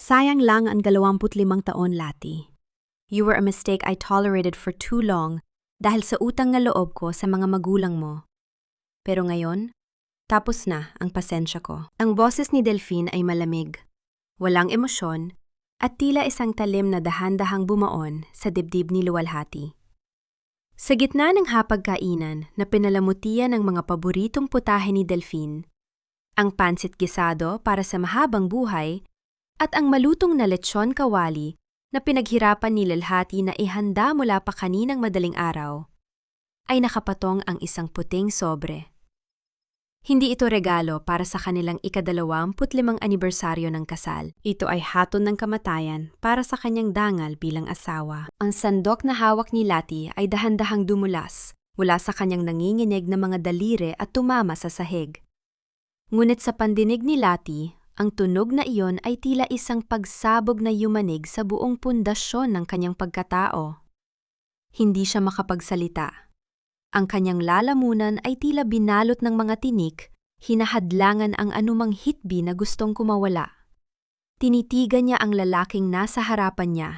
Sayang lang ang 25 taon, Lati. You were a mistake I tolerated for too long dahil sa utang na loob ko sa mga magulang mo. Pero ngayon, tapos na ang pasensya ko. Ang boses ni Delphine ay malamig, walang emosyon, at tila isang talim na dahan-dahang bumaon sa dibdib ni Luwalhati. Sa gitna ng hapagkainan na pinalamutian ng mga paboritong putahe ni Delphine, ang pansit gisado para sa mahabang buhay at ang malutong na lechon kawali na pinaghirapan ni Luwalhati na ihanda mula pa kaninang madaling araw, ay nakapatong ang isang puting sobre. Hindi ito regalo para sa kanilang ika-25 anibersaryo ng kasal. Ito ay hatol ng kamatayan para sa kanyang dangal bilang asawa. Ang sandok na hawak ni Lati ay dahan-dahang dumulas mula sa kanyang nanginginig na mga daliri at tumama sa sahig. Ngunit sa pandinig ni Lati, ang tunog na iyon ay tila isang pagsabog na yumanig sa buong pundasyon ng kanyang pagkatao. Hindi siya makapagsalita. Ang kanyang lalamunan ay tila binalot ng mga tinik, hinahadlangan ang anumang hitbi na gustong kumawala. Tinitigan niya ang lalaking nasa harapan niya,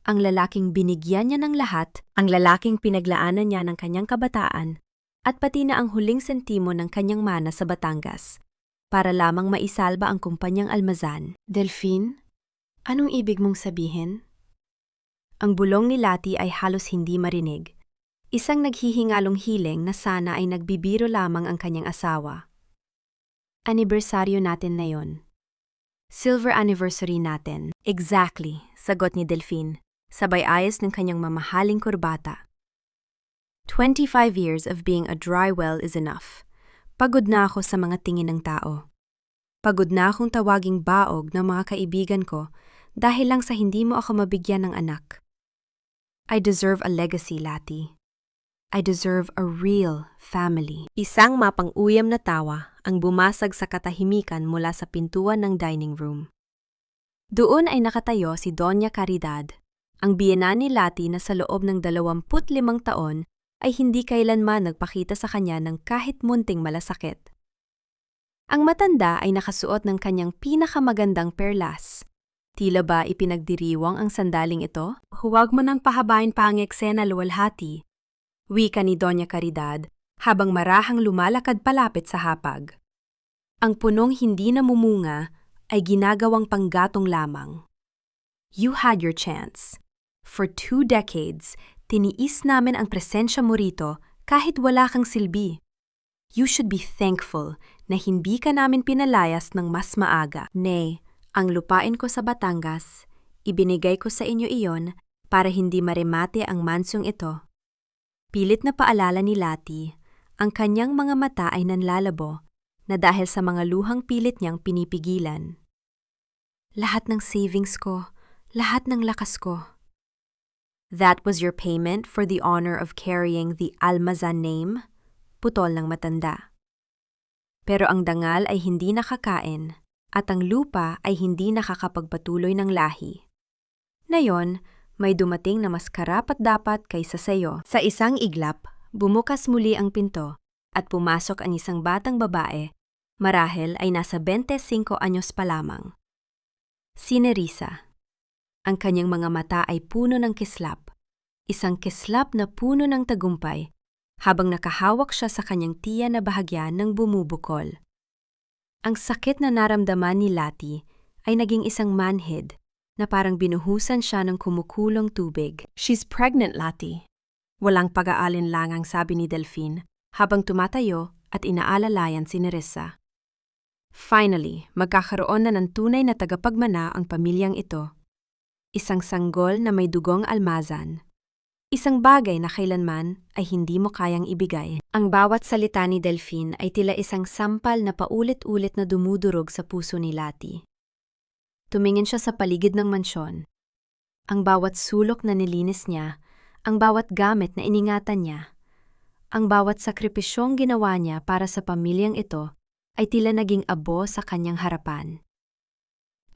ang lalaking binigyan niya ng lahat, ang lalaking pinaglaanan niya ng kanyang kabataan, at pati na ang huling sentimo ng kanyang mana sa Batangas, para lamang maisalba ang kumpanyang almazan. Delphine, anong ibig mong sabihin? Ang bulong ni Lati ay halos hindi marinig. Isang naghihingalong hiling na sana ay nagbibiro lamang ang kanyang asawa. Anibersaryo natin na yon. Silver anniversary natin. Exactly, sagot ni Delphine, sabay ayos ng kanyang mamahaling kurbata. 25 years of being a dry well is enough. Pagod na ako sa mga tingin ng tao. Pagod na akong tawaging baog ng mga kaibigan ko dahil lang sa hindi mo ako mabigyan ng anak. I deserve a legacy, Lati. I deserve a real family. Isang mapang-uyam na tawa ang bumasag sa katahimikan mula sa pintuan ng dining room. Doon ay nakatayo si Doña Caridad, ang biyena ni Lati na sa loob ng 25 taon ay hindi kailanman nagpakita sa kanya ng kahit munting malasakit. Ang matanda ay nakasuot ng kanyang pinakamagandang perlas. Tila ba ipinagdiriwang ang sandaling ito? Huwag mo nang pahabain pa ang eksena, Luwalhati. Wika ni Doña Caridad habang marahang lumalakad palapit sa hapag. Ang punong hindi namumunga ay ginagawang panggatong lamang. You had your chance. For 2 decades, tiniis namin ang presensya mo rito kahit wala kang silbi. You should be thankful na hindi ka namin pinalayas ng mas maaga. Nay, ang lupain ko sa Batangas, ibinigay ko sa inyo iyon para hindi maremate ang mansyong ito. Pilit na paalala ni Lati, ang kanyang mga mata ay nanlalabo na dahil sa mga luhang pilit niyang pinipigilan. Lahat ng savings ko, lahat ng lakas ko. That was your payment for the honor of carrying the Almazan name? Putol ng matanda. Pero ang dangal ay hindi nakakain at ang lupa ay hindi nakakapagpatuloy ng lahi. Ngayon, may dumating na mas karapat-dapat kaysa sayo. Sa isang iglap, bumukas muli ang pinto at pumasok ang isang batang babae, marahil ay nasa 25 anyos pa lamang. Si Nerissa. Ang kanyang mga mata ay puno ng kislap, isang kislap na puno ng tagumpay, habang nakahawak siya sa kanyang tiya na bahagya ng bumubukol. Ang sakit na naramdaman ni Lati ay naging isang manhid, na parang binuhusan siya ng kumukulong tubig. She's pregnant, Lati. Walang pag-aalinlangang sabi ni Delphine habang tumatayo at inaalalayan si Nerissa. Finally, magkakaroon na ng tunay na tagapagmana ang pamilyang ito. Isang sanggol na may dugong almazan. Isang bagay na kailanman ay hindi mo kayang ibigay. Ang bawat salita ni Delphine ay tila isang sampal na paulit-ulit na dumudurog sa puso ni Lati. Tumingin siya sa paligid ng mansyon. Ang bawat sulok na nilinis niya, ang bawat gamit na iningatan niya, ang bawat sakripisyong ginawa niya para sa pamilyang ito ay tila naging abo sa kanyang harapan.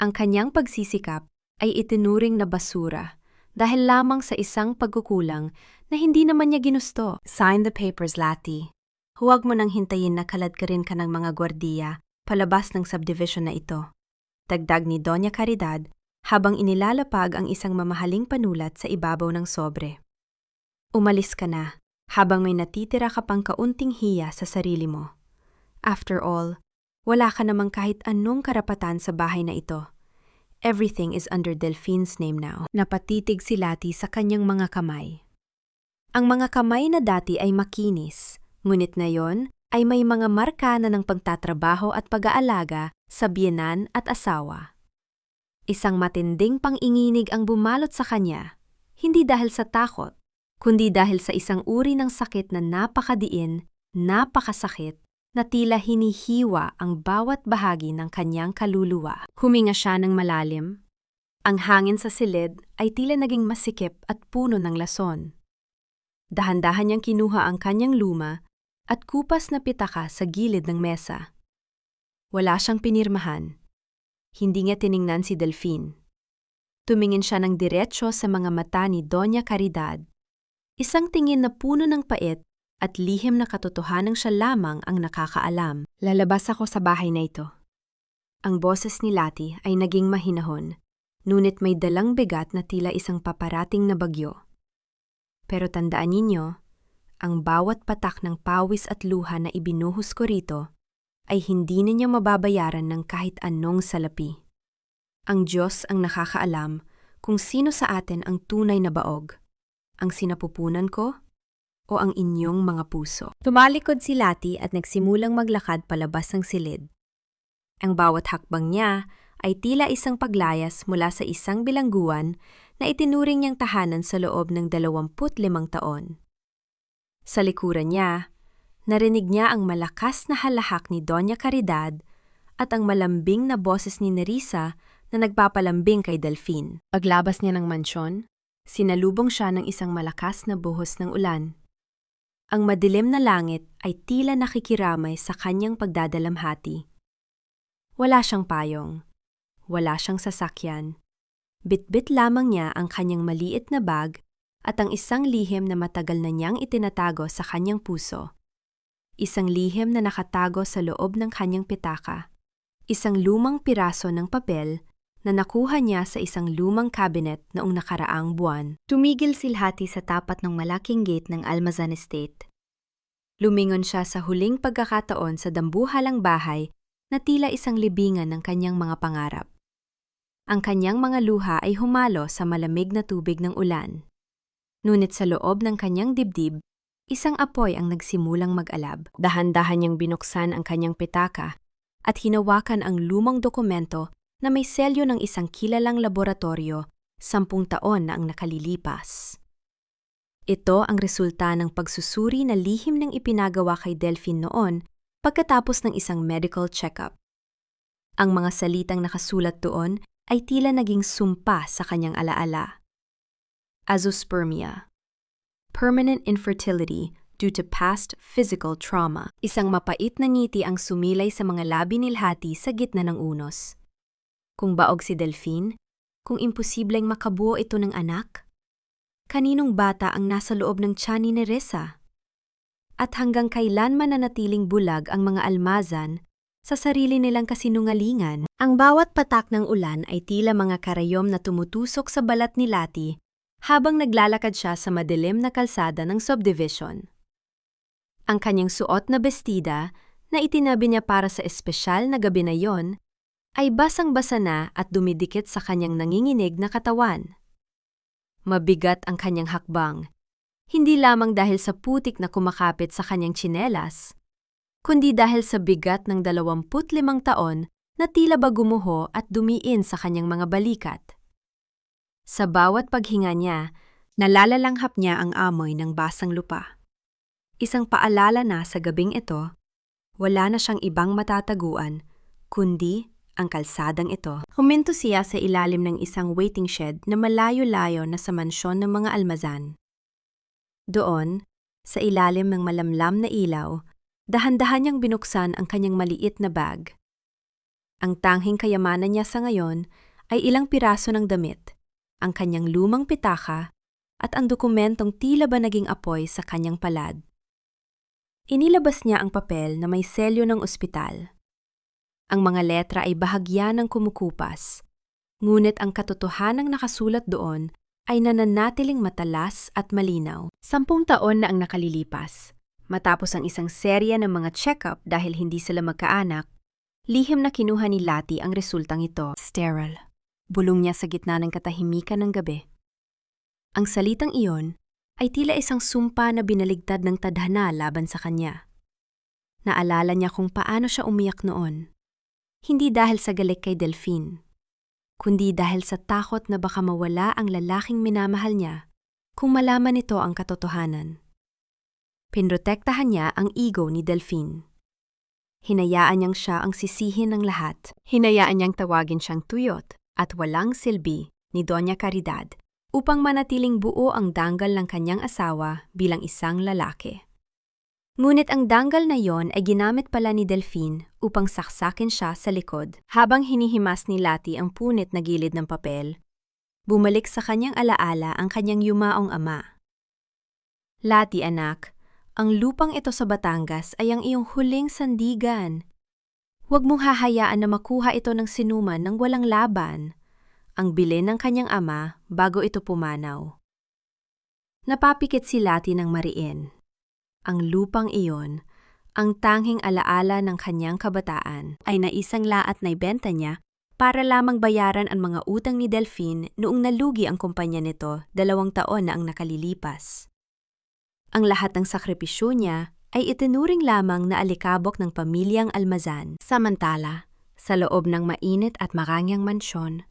Ang kanyang pagsisikap ay itinuring na basura dahil lamang sa isang pagkukulang na hindi naman niya ginusto. Sign the papers, Lati. Huwag mo nang hintayin na kaladkarin ka ng mga gwardiya palabas ng subdivision na ito. Dagdag ni Doña Caridad habang inilalapag ang isang mamahaling panulat sa ibabaw ng sobre. Umalis ka na habang may natitira ka pang kaunting hiya sa sarili mo. After all, wala ka namang kahit anong karapatan sa bahay na ito. Everything is under Delphine's name now. Napatitig si Lati sa kanyang mga kamay. Ang mga kamay na dati ay makinis, ngunit ngayon ay may mga marka na ng pagtatrabaho at pag-aalaga sa biyenan at asawa. Isang matinding panginginig ang bumalot sa kanya, hindi dahil sa takot, kundi dahil sa isang uri ng sakit na napakadiin, napakasakit, na tila hinihiwa ang bawat bahagi ng kanyang kaluluwa. Huminga siya ng malalim. Ang hangin sa silid ay tila naging masikip at puno ng lason. Dahan-dahan niyang kinuha ang kanyang luma at kupas na pitaka sa gilid ng mesa. Wala siyang pinirmahan. Hindi niya tiningnan si Delphine. Tumingin siya ng diretsyo sa mga mata ni Doña Caridad. Isang tingin na puno ng pait at lihim na katotohanang siya lamang ang nakakaalam. Lalabas ako sa bahay na ito. Ang boses ni Lati ay naging mahinahon, ngunit may dalang bigat na tila isang paparating na bagyo. Pero tandaan ninyo, ang bawat patak ng pawis at luha na ibinuhos ko rito ay hindi ninyo mababayaran ng kahit anong salapi. Ang Diyos ang nakakaalam kung sino sa atin ang tunay na baog, ang sinapupunan ko o ang inyong mga puso. Tumalikod si Lati at nagsimulang maglakad palabas ng silid. Ang bawat hakbang niya ay tila isang paglayas mula sa isang bilangguan na itinuring niyang tahanan sa loob ng 25 taon. Sa likuran niya, narinig niya ang malakas na halahak ni Doña Caridad at ang malambing na boses ni Nerissa na nagpapalambing kay Delphine. Paglabas niya ng mansyon, sinalubong siya ng isang malakas na buhos ng ulan. Ang madilim na langit ay tila nakikiramay sa kanyang pagdadalamhati. Wala siyang payong, wala siyang sasakyan. Bitbit lamang niya ang kanyang maliit na bag at ang isang lihim na matagal na niyang itinatago sa kanyang puso. Isang lihim na nakatago sa loob ng kanyang pitaka. Isang lumang piraso ng papel na nakuha niya sa isang lumang cabinet noong nakaraang buwan. Tumigil si Lati sa tapat ng malaking gate ng Almazan Estate. Lumingon siya sa huling pagkakataon sa dambuhalang bahay na tila isang libingan ng kanyang mga pangarap. Ang kanyang mga luha ay humalo sa malamig na tubig ng ulan. Ngunit sa loob ng kanyang dibdib, isang apoy ang nagsimulang mag-alab. Dahan-dahan niyang binuksan ang kanyang pitaka at hinawakan ang lumang dokumento na may selyo ng isang kilalang laboratorio 10 taon na ang nakalilipas. Ito ang resulta ng pagsusuri na lihim ng ipinagawa kay Delphine noon pagkatapos ng isang medical check-up. Ang mga salitang nakasulat doon ay tila naging sumpa sa kanyang alaala. Azoospermia, permanent infertility due to past physical trauma. Isang mapait na ngiti ang sumilay sa mga labi ni Lati sa gitna ng unos. Kung baog si Delphine, kung imposibleng makabuo ito ng anak, kaninong bata ang nasa loob ng tiyan ni Nerissa? At hanggang kailan mananatiling bulag ang mga almazan sa sarili nilang kasinungalingan? Ang bawat patak ng ulan ay tila mga karayom na tumutusok sa balat ni Lati habang naglalakad siya sa madilim na kalsada ng subdivision. Ang kanyang suot na bestida na itinabi niya para sa espesyal na gabi na yon ay basang-basa na at dumidikit sa kanyang nanginginig na katawan. Mabigat ang kanyang hakbang, hindi lamang dahil sa putik na kumakapit sa kanyang tsinelas, kundi dahil sa bigat ng 25 taon na tila ba gumuho at dumiin sa kanyang mga balikat. Sa bawat paghinga niya, nalalalanghap niya ang amoy ng basang lupa. Isang paalala na sa gabing ito, wala na siyang ibang matataguan, kundi ang kalsadang ito. Huminto siya sa ilalim ng isang waiting shed na malayo-layo na sa mansyon ng mga almazan. Doon, sa ilalim ng malamlam na ilaw, dahan-dahan niyang binuksan ang kanyang maliit na bag. Ang tanghing kayamanan niya sa ngayon ay ilang piraso ng damit, ang kanyang lumang pitaka, at ang dokumentong tila ba naging apoy sa kanyang palad. Inilabas niya ang papel na may selyo ng ospital. Ang mga letra ay bahagya ng kumukupas, Ngunit ang katotohanang nakasulat doon ay nananatiling matalas at malinaw. 10 taon na ang nakalilipas. Matapos ang isang serya ng mga check-up dahil hindi sila magkaanak, lihim na kinuha ni Lati ang resultang ito. Sterile. Bulong niya sa gitna ng katahimikan ng gabi. Ang salitang iyon ay tila isang sumpa na binaligtad ng tadhana laban sa kanya. Naalala niya kung paano siya umiyak noon. Hindi dahil sa galit kay Delphine, kundi dahil sa takot na baka mawala ang lalaking minamahal niya kung malaman nito ang katotohanan. Pinrotektahan niya ang ego ni Delphine. Hinayaan niyang siya ang sisihin ng lahat. Hinayaan niyang tawagin siyang tuyot at walang silbi ni Doña Caridad upang manatiling buo ang danggal ng kanyang asawa bilang isang lalaki. Ngunit ang danggal na yon ay ginamit pala ni Delphine upang saksakin siya sa likod. Habang hinihimas ni Lati ang punit na gilid ng papel, bumalik sa kanyang alaala ang kanyang yumaong ama. Lati anak, ang lupang ito sa Batangas ay ang iyong huling sandigan. Huwag mong hahayaan na makuha ito ng sinuman ng walang laban. Ang bilin ng kanyang ama bago ito pumanaw. Napapikit si Lati ng mariin. Ang lupang iyon, ang tanging alaala ng kanyang kabataan, ay naisang laat na ibenta niya para lamang bayaran ang mga utang ni Delphine noong nalugi ang kumpanya nito 2 taon na ang nakalilipas. Ang lahat ng sakripisyo niya ay itinuring lamang na alikabok ng pamilyang Almazan. Samantala, sa loob ng mainit at marangyang mansyon,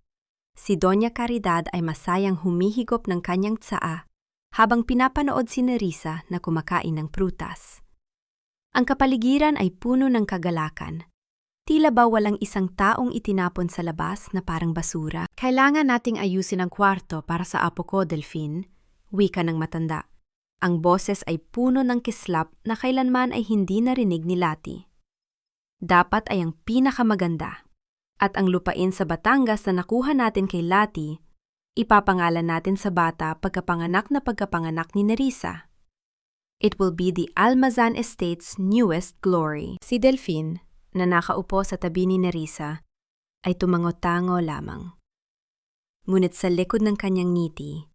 si Doña Caridad ay masayang humihigop ng kanyang tsaa habang pinapanood si Nerissa na kumakain ng prutas. Ang kapaligiran ay puno ng kagalakan. Tila ba walang isang taong itinapon sa labas na parang basura? Kailangan nating ayusin ang kwarto para sa apo ko, Delphine, wika ng matanda. Ang boses ay puno ng kislap na kailanman ay hindi narinig ni Lati. Dapat ay ang pinakamaganda. At ang lupain sa Batangas na nakuha natin kay Lati, ipapangalan natin sa bata pagkapanganak ni Nerissa. It will be the Almazan Estate's newest glory. Si Delphine, na nakaupo sa tabi ni Nerissa, ay tumango-tango lamang. Ngunit sa likod ng kanyang ngiti,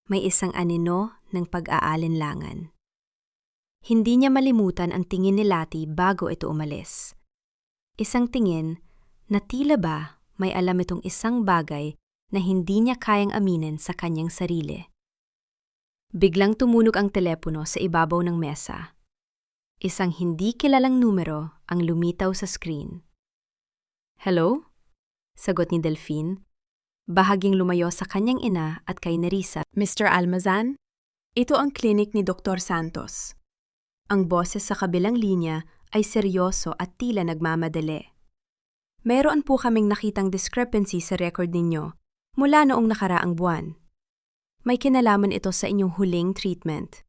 may isang anino ng pag-aalinlangan. Hindi niya malimutan ang tingin ni Lati bago ito umalis. Isang tingin na tila ba may alam itong isang bagay na hindi niya kayang aminin sa kanyang sarili. Biglang tumunog ang telepono sa ibabaw ng mesa. Isang hindi kilalang numero ang lumitaw sa screen. Hello? Sagot ni Delphine, bahaging lumayo sa kanyang ina at kay Nerissa. Mr. Almazan, ito ang klinik ni Dr. Santos. Ang boses sa kabilang linya ay seryoso at tila nagmamadali. Meron po kaming nakitang discrepancy sa record ninyo mula noong nakaraang buwan. May kinalaman ito sa inyong huling treatment.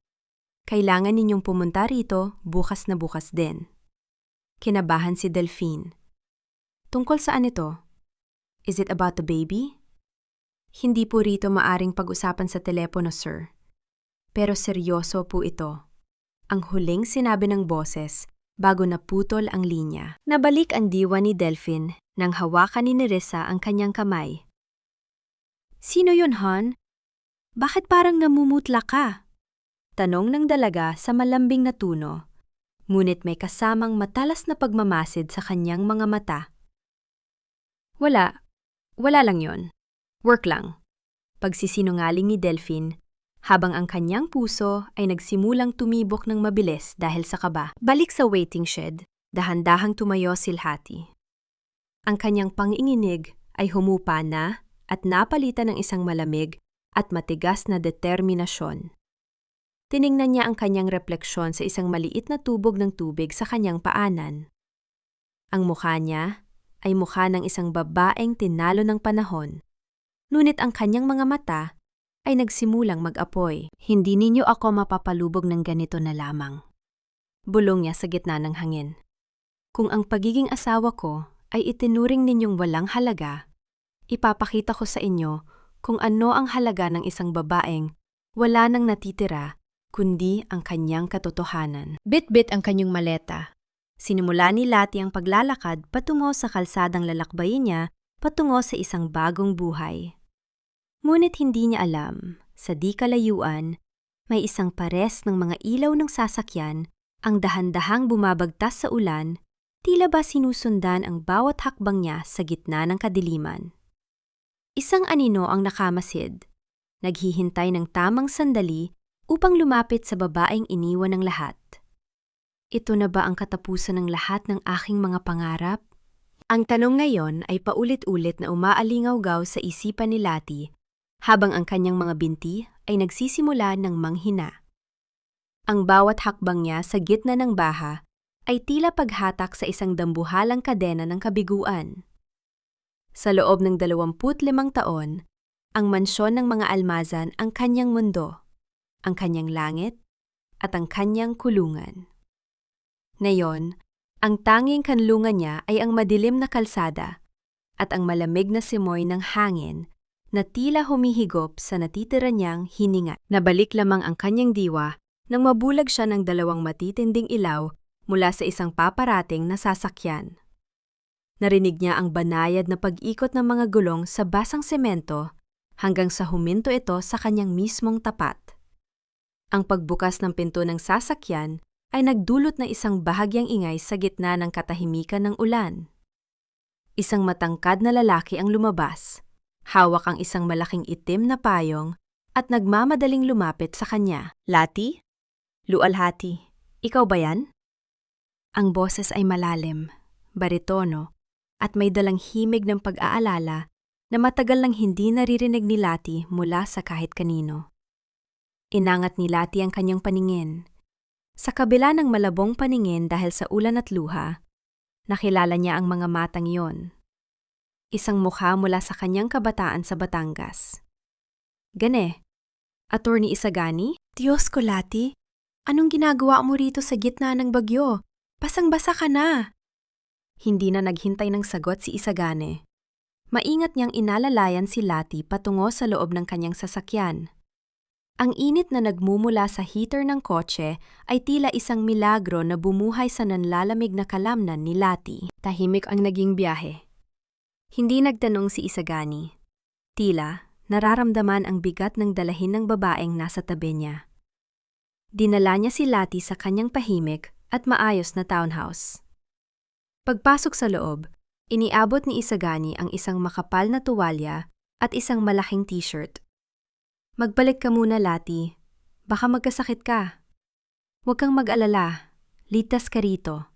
Kailangan ninyong pumunta rito bukas na bukas din. Kinabahan si Delphine. Tungkol saan ito? Is it about the baby? Hindi po rito maaring pag-usapan sa telepono, sir. Pero seryoso po ito. Ang huling sinabi ng boses bago naputol ang linya. Nabalik ang diwa ni Delphine nang hawakan ni Nerissa ang kanyang kamay. Sino yun, hon? Bakit parang namumutla ka? Tanong ng dalaga sa malambing na tuno, ngunit may kasamang matalas na pagmamasid sa kanyang mga mata. Wala lang yon. Work lang. Pagsisinungaling ni Delphine, habang ang kanyang puso ay nagsimulang tumibok ng mabilis dahil sa kaba. Balik sa waiting shed, dahan-dahang tumayo si Lati. Ang kanyang panginginig ay humupa na at napalitan ng isang malamig at matigas na determinasyon. Tiningnan niya ang kanyang refleksyon sa isang maliit na tubog ng tubig sa kanyang paanan. Ang mukha niya ay mukha ng isang babaeng tinalo ng panahon, ngunit ang kanyang mga mata ay nagsimulang mag-apoy. Hindi ninyo ako mapapalubog ng ganito na lamang. Bulong niya sa gitna ng hangin. Kung ang pagiging asawa ko ay itinuring ninyong walang halaga, ipapakita ko sa inyo kung ano ang halaga ng isang babaeng wala nang natitira kundi ang kanyang katotohanan. Bit-bit ang kanyang maleta. Sinimula ni Lati ang paglalakad patungo sa kalsadang lalakbayin niya patungo sa isang bagong buhay. Ngunit hindi niya alam, sa di kalayuan, may isang pares ng mga ilaw ng sasakyan ang dahan-dahang bumabagtas sa ulan, tila ba sinusundan ang bawat hakbang niya sa gitna ng kadiliman. Isang anino ang nakamasid, naghihintay ng tamang sandali upang lumapit sa babaeng iniwan ng lahat. Ito na ba ang katapusan ng lahat ng aking mga pangarap? Ang tanong ngayon ay paulit-ulit na umaalingaw-gaw sa isipan ni Lati habang ang kanyang mga binti ay nagsisimula ng manghina. Ang bawat hakbang niya sa gitna ng baha ay tila paghatak sa isang dambuhalang kadena ng kabiguan. Sa loob ng 25 taon, ang mansyon ng mga almazan ang kanyang mundo, ang kanyang langit, at ang kanyang kulungan. Ngayon, ang tanging kanlungan niya ay ang madilim na kalsada at ang malamig na simoy ng hangin na tila humihigop sa natitira niyang hininga. Nabalik lamang ang kanyang diwa nang mabulag siya ng 2 matitinding ilaw mula sa isang paparating na sasakyan. Narinig niya ang banayad na pag-ikot ng mga gulong sa basang semento hanggang sa huminto ito sa kanyang mismong tapat. Ang pagbukas ng pinto ng sasakyan ay nagdulot ng isang bahagyang ingay sa gitna ng katahimikan ng ulan. Isang matangkad na lalaki ang lumabas, hawak ang isang malaking itim na payong at nagmamadaling lumapit sa kanya. "Lati? Lualhati, ikaw ba yan?" Ang boses ay malalim, baritono, at may dalang himig ng pag-aalala na matagal nang hindi naririnig ni Lati mula sa kahit kanino. Inangat ni Lati ang kanyang paningin. Sa kabila ng malabong paningin dahil sa ulan at luha, nakilala niya ang mga matang iyon. Isang mukha mula sa kanyang kabataan sa Batangas. "Gane, Attorney Isagani? Diyos ko, Lati, anong ginagawa mo rito sa gitna ng bagyo? Basang-basa ka na." Hindi na naghintay ng sagot si Isagane. Maingat niyang inalalayan si Lati patungo sa loob ng kanyang sasakyan. Ang init na nagmumula sa heater ng kotse ay tila isang milagro na bumuhay sa nanlalamig na kalamnan ni Lati. Tahimik ang naging biyahe. Hindi nagtanong si Isagani. Tila, nararamdaman ang bigat ng dalahin ng babaeng nasa tabi niya. Dinala niya si Lati sa kanyang tahimik at maayos na townhouse. Pagpasok sa loob, iniabot ni Isagani ang isang makapal na tuwalya at isang malaking t-shirt. "Magbalik ka muna, Lati. Baka magkasakit ka." "Huwag kang mag-alala. Ligtas ka rito,"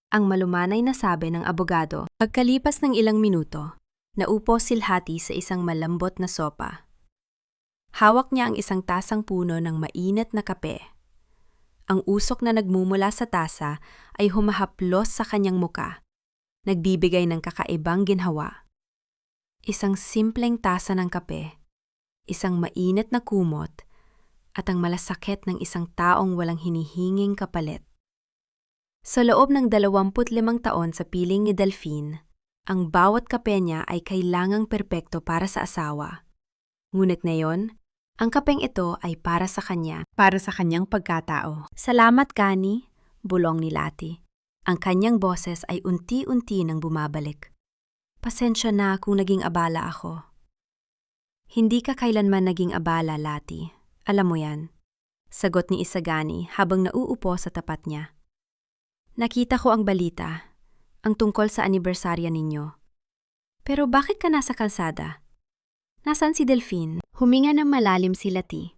ang malumanay na sabi ng abogado. Pagkalipas ng ilang minuto, naupo si Lati sa isang malambot na sopa. Hawak niya ang isang tasang puno ng mainit na kape. Ang usok na nagmumula sa tasa ay humahaplos sa kanyang muka, nagbibigay ng kakaibang ginhawa. Isang simpleng tasa ng kape, isang mainit na kumot, at ang malasakit ng isang taong walang hinihinging kapalit. Sa loob ng 25 taon sa piling ni Delphine, ang bawat kape niya ay kailangang perpekto para sa asawa. Ngunit ngayon, ang kapeng ito ay para sa kanya, para sa kanyang pagkatao. "Salamat, Kani," bulong ni Lati. Ang kanyang boses ay unti-unti nang bumabalik. "Pasensya na kung naging abala ako." "Hindi ka kailanman naging abala, Lati. Alam mo yan," sagot ni Isagani habang nauupo sa tapat niya. "Nakita ko ang balita, ang tungkol sa anibersarya ninyo. Pero bakit ka nasa kalsada? Nasaan si Delphine?" Huminga ng malalim si Lati.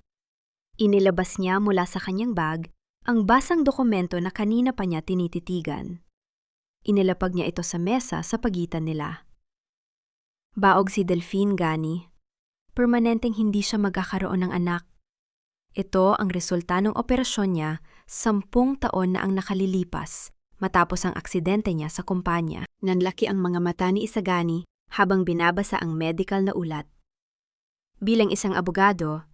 Inilabas niya mula sa kanyang bag ang basang dokumento na kanina pa niya tinititigan. Inilapag niya ito sa mesa sa pagitan nila. "Baog si Delphine, Gani. Permanenteng hindi siya magkakaroon ng anak. Ito ang resulta ng operasyon niya 10 taon na ang nakalilipas matapos ang aksidente niya sa kumpanya." Nanlaki ang mga mata ni Isagani habang binabasa ang medical na ulat. Bilang isang abogado,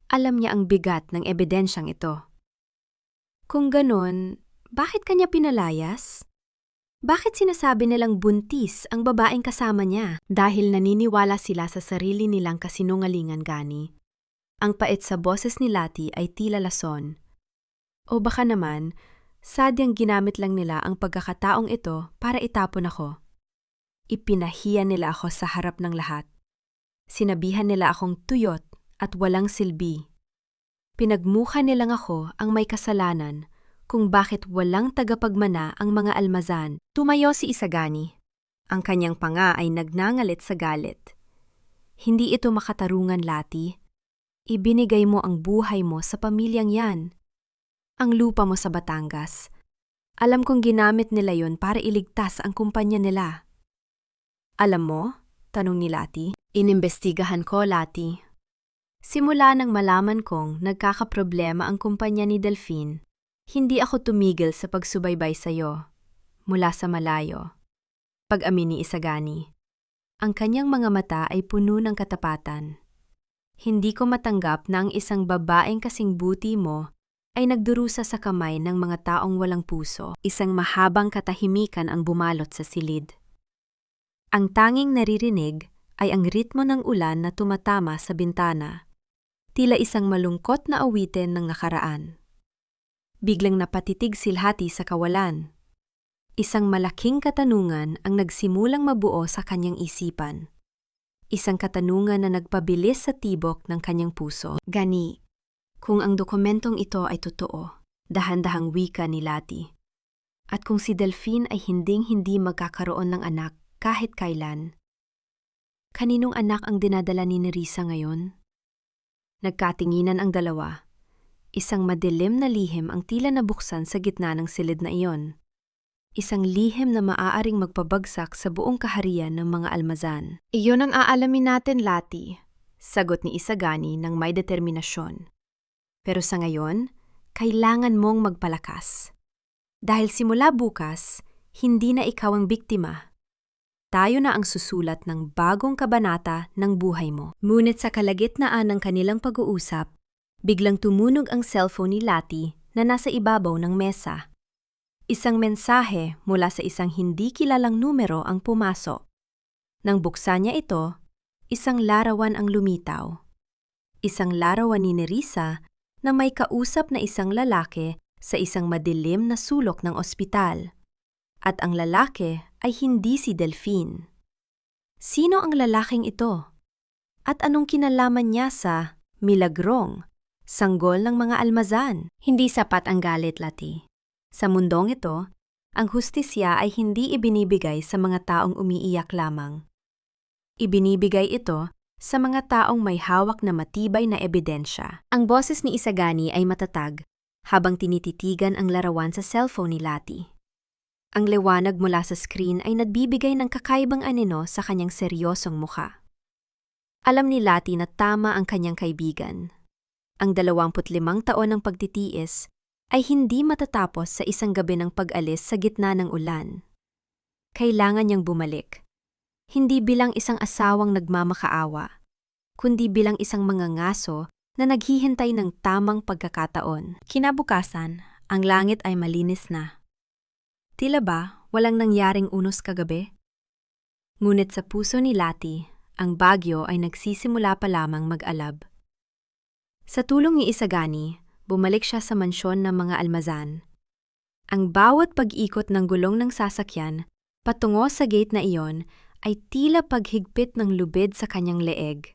alam niya ang bigat ng ebidensyang ito. Kung ganon, bakit kanya pinalayas? Bakit sinasabi nilang buntis ang babaeng kasama niya? Dahil naniniwala sila sa sarili nilang kasinungalingan, Gani. Ang pait sa boses ni Lati ay tila lason. O baka naman, sadyang ginamit lang nila ang pagkakataong ito para itapon ako. Ipinahiya nila ako sa harap ng lahat. Sinabihan nila akong tuyot at walang silbi. Pinagmukha nilang ako ang may kasalanan kung bakit walang tagapagmana ang mga almazan. Tumayo si Isagani. Ang kanyang panga ay nagnangalit sa galit. Hindi ito makatarungan, Lati. Ibinigay mo ang buhay mo sa pamilyang yan. Ang lupa mo sa Batangas. Alam kong ginamit nila yon para iligtas ang kumpanya nila. Alam mo? Tanong ni Lati. Inimbestigahan ko, Lati. Simula nang malaman kong nagkakaproblema ang kumpanya ni Delphine, hindi ako tumigil sa pagsubaybay sa'yo. Mula sa malayo. Pag-amin ni Isagani. Ang kanyang mga mata ay puno ng katapatan. Hindi ko matanggap na ang isang babaeng kasing buti mo ay nagdurusa sa kamay ng mga taong walang puso. Isang mahabang katahimikan ang bumalot sa silid. Ang tanging naririnig ay ang ritmo ng ulan na tumatama sa bintana. Tila isang malungkot na awitin ng nakaraan. Biglang napatitig silhati sa kawalan. Isang malaking katanungan ang nagsimulang mabuo sa kanyang isipan. Isang katanungan na nagpabilis sa tibok ng kanyang puso. Gani, kung ang dokumentong ito ay totoo, dahan-dahang wika ni Lati. At kung si Delphine ay hinding-hindi magkakaroon ng anak kahit kailan, kaninong anak ang dinadala ni Nerissa ngayon? Nagkatinginan ang dalawa. Isang madilim na lihim ang tila nabuksan sa gitna ng silid na iyon. Isang lihim na maaaring magpabagsak sa buong kaharian ng mga almazan. Iyon ang aalamin natin, Lati, sagot ni Isagani ng may determinasyon. Pero sa ngayon, kailangan mong magpalakas. Dahil simula bukas, hindi na ikaw ang biktima. Tayo na ang susulat ng bagong kabanata ng buhay mo. Ngunit sa kalagitnaan ng kanilang pag-uusap, biglang tumunog ang cellphone ni Lati na nasa ibabaw ng mesa. Isang mensahe mula sa isang hindi kilalang numero ang pumasok. Nang buksan niya ito, isang larawan ang lumitaw. Isang larawan ni Nerissa na may kausap na isang lalaki sa isang madilim na sulok ng ospital. At ang lalaki ay hindi si Delphine. Sino ang lalaking ito? At anong kinalaman niya sa milagrong, sanggol ng mga almazan? Hindi sapat ang galit, Lati. Sa mundong ito, ang hustisya ay hindi ibinibigay sa mga taong umiiyak lamang. Ibinibigay ito sa mga taong may hawak na matibay na ebidensya. Ang boses ni Isagani ay matatag habang tinititigan ang larawan sa cellphone ni Lati. Ang liwanag mula sa screen ay nagbibigay ng kakaibang anino sa kanyang seryosong mukha. Alam ni Lati na tama ang kanyang kaibigan. Ang 25 taon ng pagtitiis ay hindi matatapos sa isang gabi ng pag-alis sa gitna ng ulan. Kailangan niyang bumalik. Hindi bilang isang asawang nagmamakaawa, kundi bilang isang mangangaso na naghihintay ng tamang pagkakataon. Kinabukasan, ang langit ay malinis na. Tila ba walang nangyaring unos kagabi? Ngunit sa puso ni Lati, ang bagyo ay nagsisimula pa lamang mag-alab. Sa tulong ni Isagani, bumalik siya sa mansyon ng mga almazan. Ang bawat pag-ikot ng gulong ng sasakyan patungo sa gate na iyon ay tila paghigpit ng lubid sa kanyang leeg.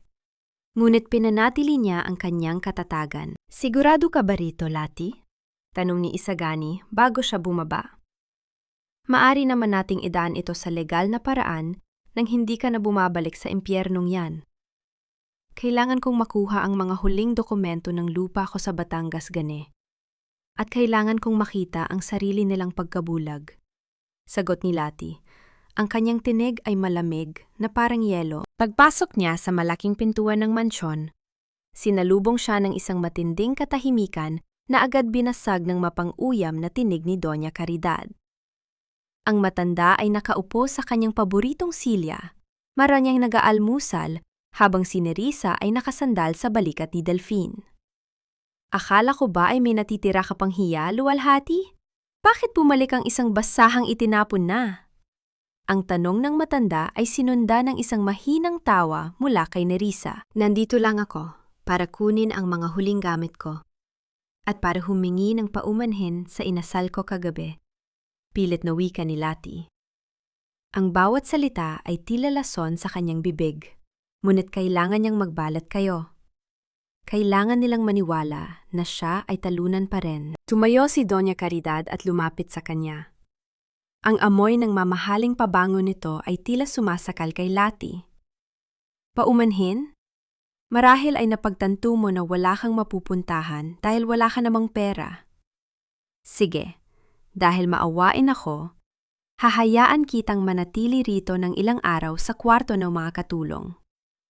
Ngunit pinanatili niya ang kanyang katatagan. Sigurado ka ba rito, Lati? Tanong ni Isagani bago siya bumaba. Maari naman nating idaan ito sa legal na paraan nang hindi ka na bumabalik sa impyernong yan. Kailangan kong makuha ang mga huling dokumento ng lupa ko sa Batangas, Gane. At kailangan kong makita ang sarili nilang pagkabulag. Sagot ni Lati. Ang kanyang tinig ay malamig na parang yelo. Pagpasok niya sa malaking pintuan ng mansyon, sinalubong siya ng isang matinding katahimikan na agad binasag ng mapang-uyam na tinig ni Doña Caridad. Ang matanda ay nakaupo sa kanyang paboritong silya, maranyang nag-aalmusal habang si Nerissa ay nakasandal sa balikat ni Delphine. Akala ko ba ay may natitira ka pang hiya, luwalhati? Bakit bumalik ang isang basahang itinapon na? Ang tanong ng matanda ay sinunda ng isang mahinang tawa mula kay Nerissa. Nandito lang ako para kunin ang mga huling gamit ko at para humingi ng paumanhin sa inasal ko kagabi. Pilit na wika ni Lati. Ang bawat salita ay tila lason sa kanyang bibig, ngunit kailangan niyang magbalat kayo. Kailangan nilang maniwala na siya ay talunan pa rin. Tumayo si Doña Caridad at lumapit sa kanya. Ang amoy ng mamahaling pabango nito ay tila sumasakal kay Lati. Paumanhin? Marahil ay napagtanto mo na wala kang mapupuntahan dahil wala ka namang pera. Sige, dahil maawain ako, hahayaan kitang manatili rito ng ilang araw sa kwarto ng mga katulong.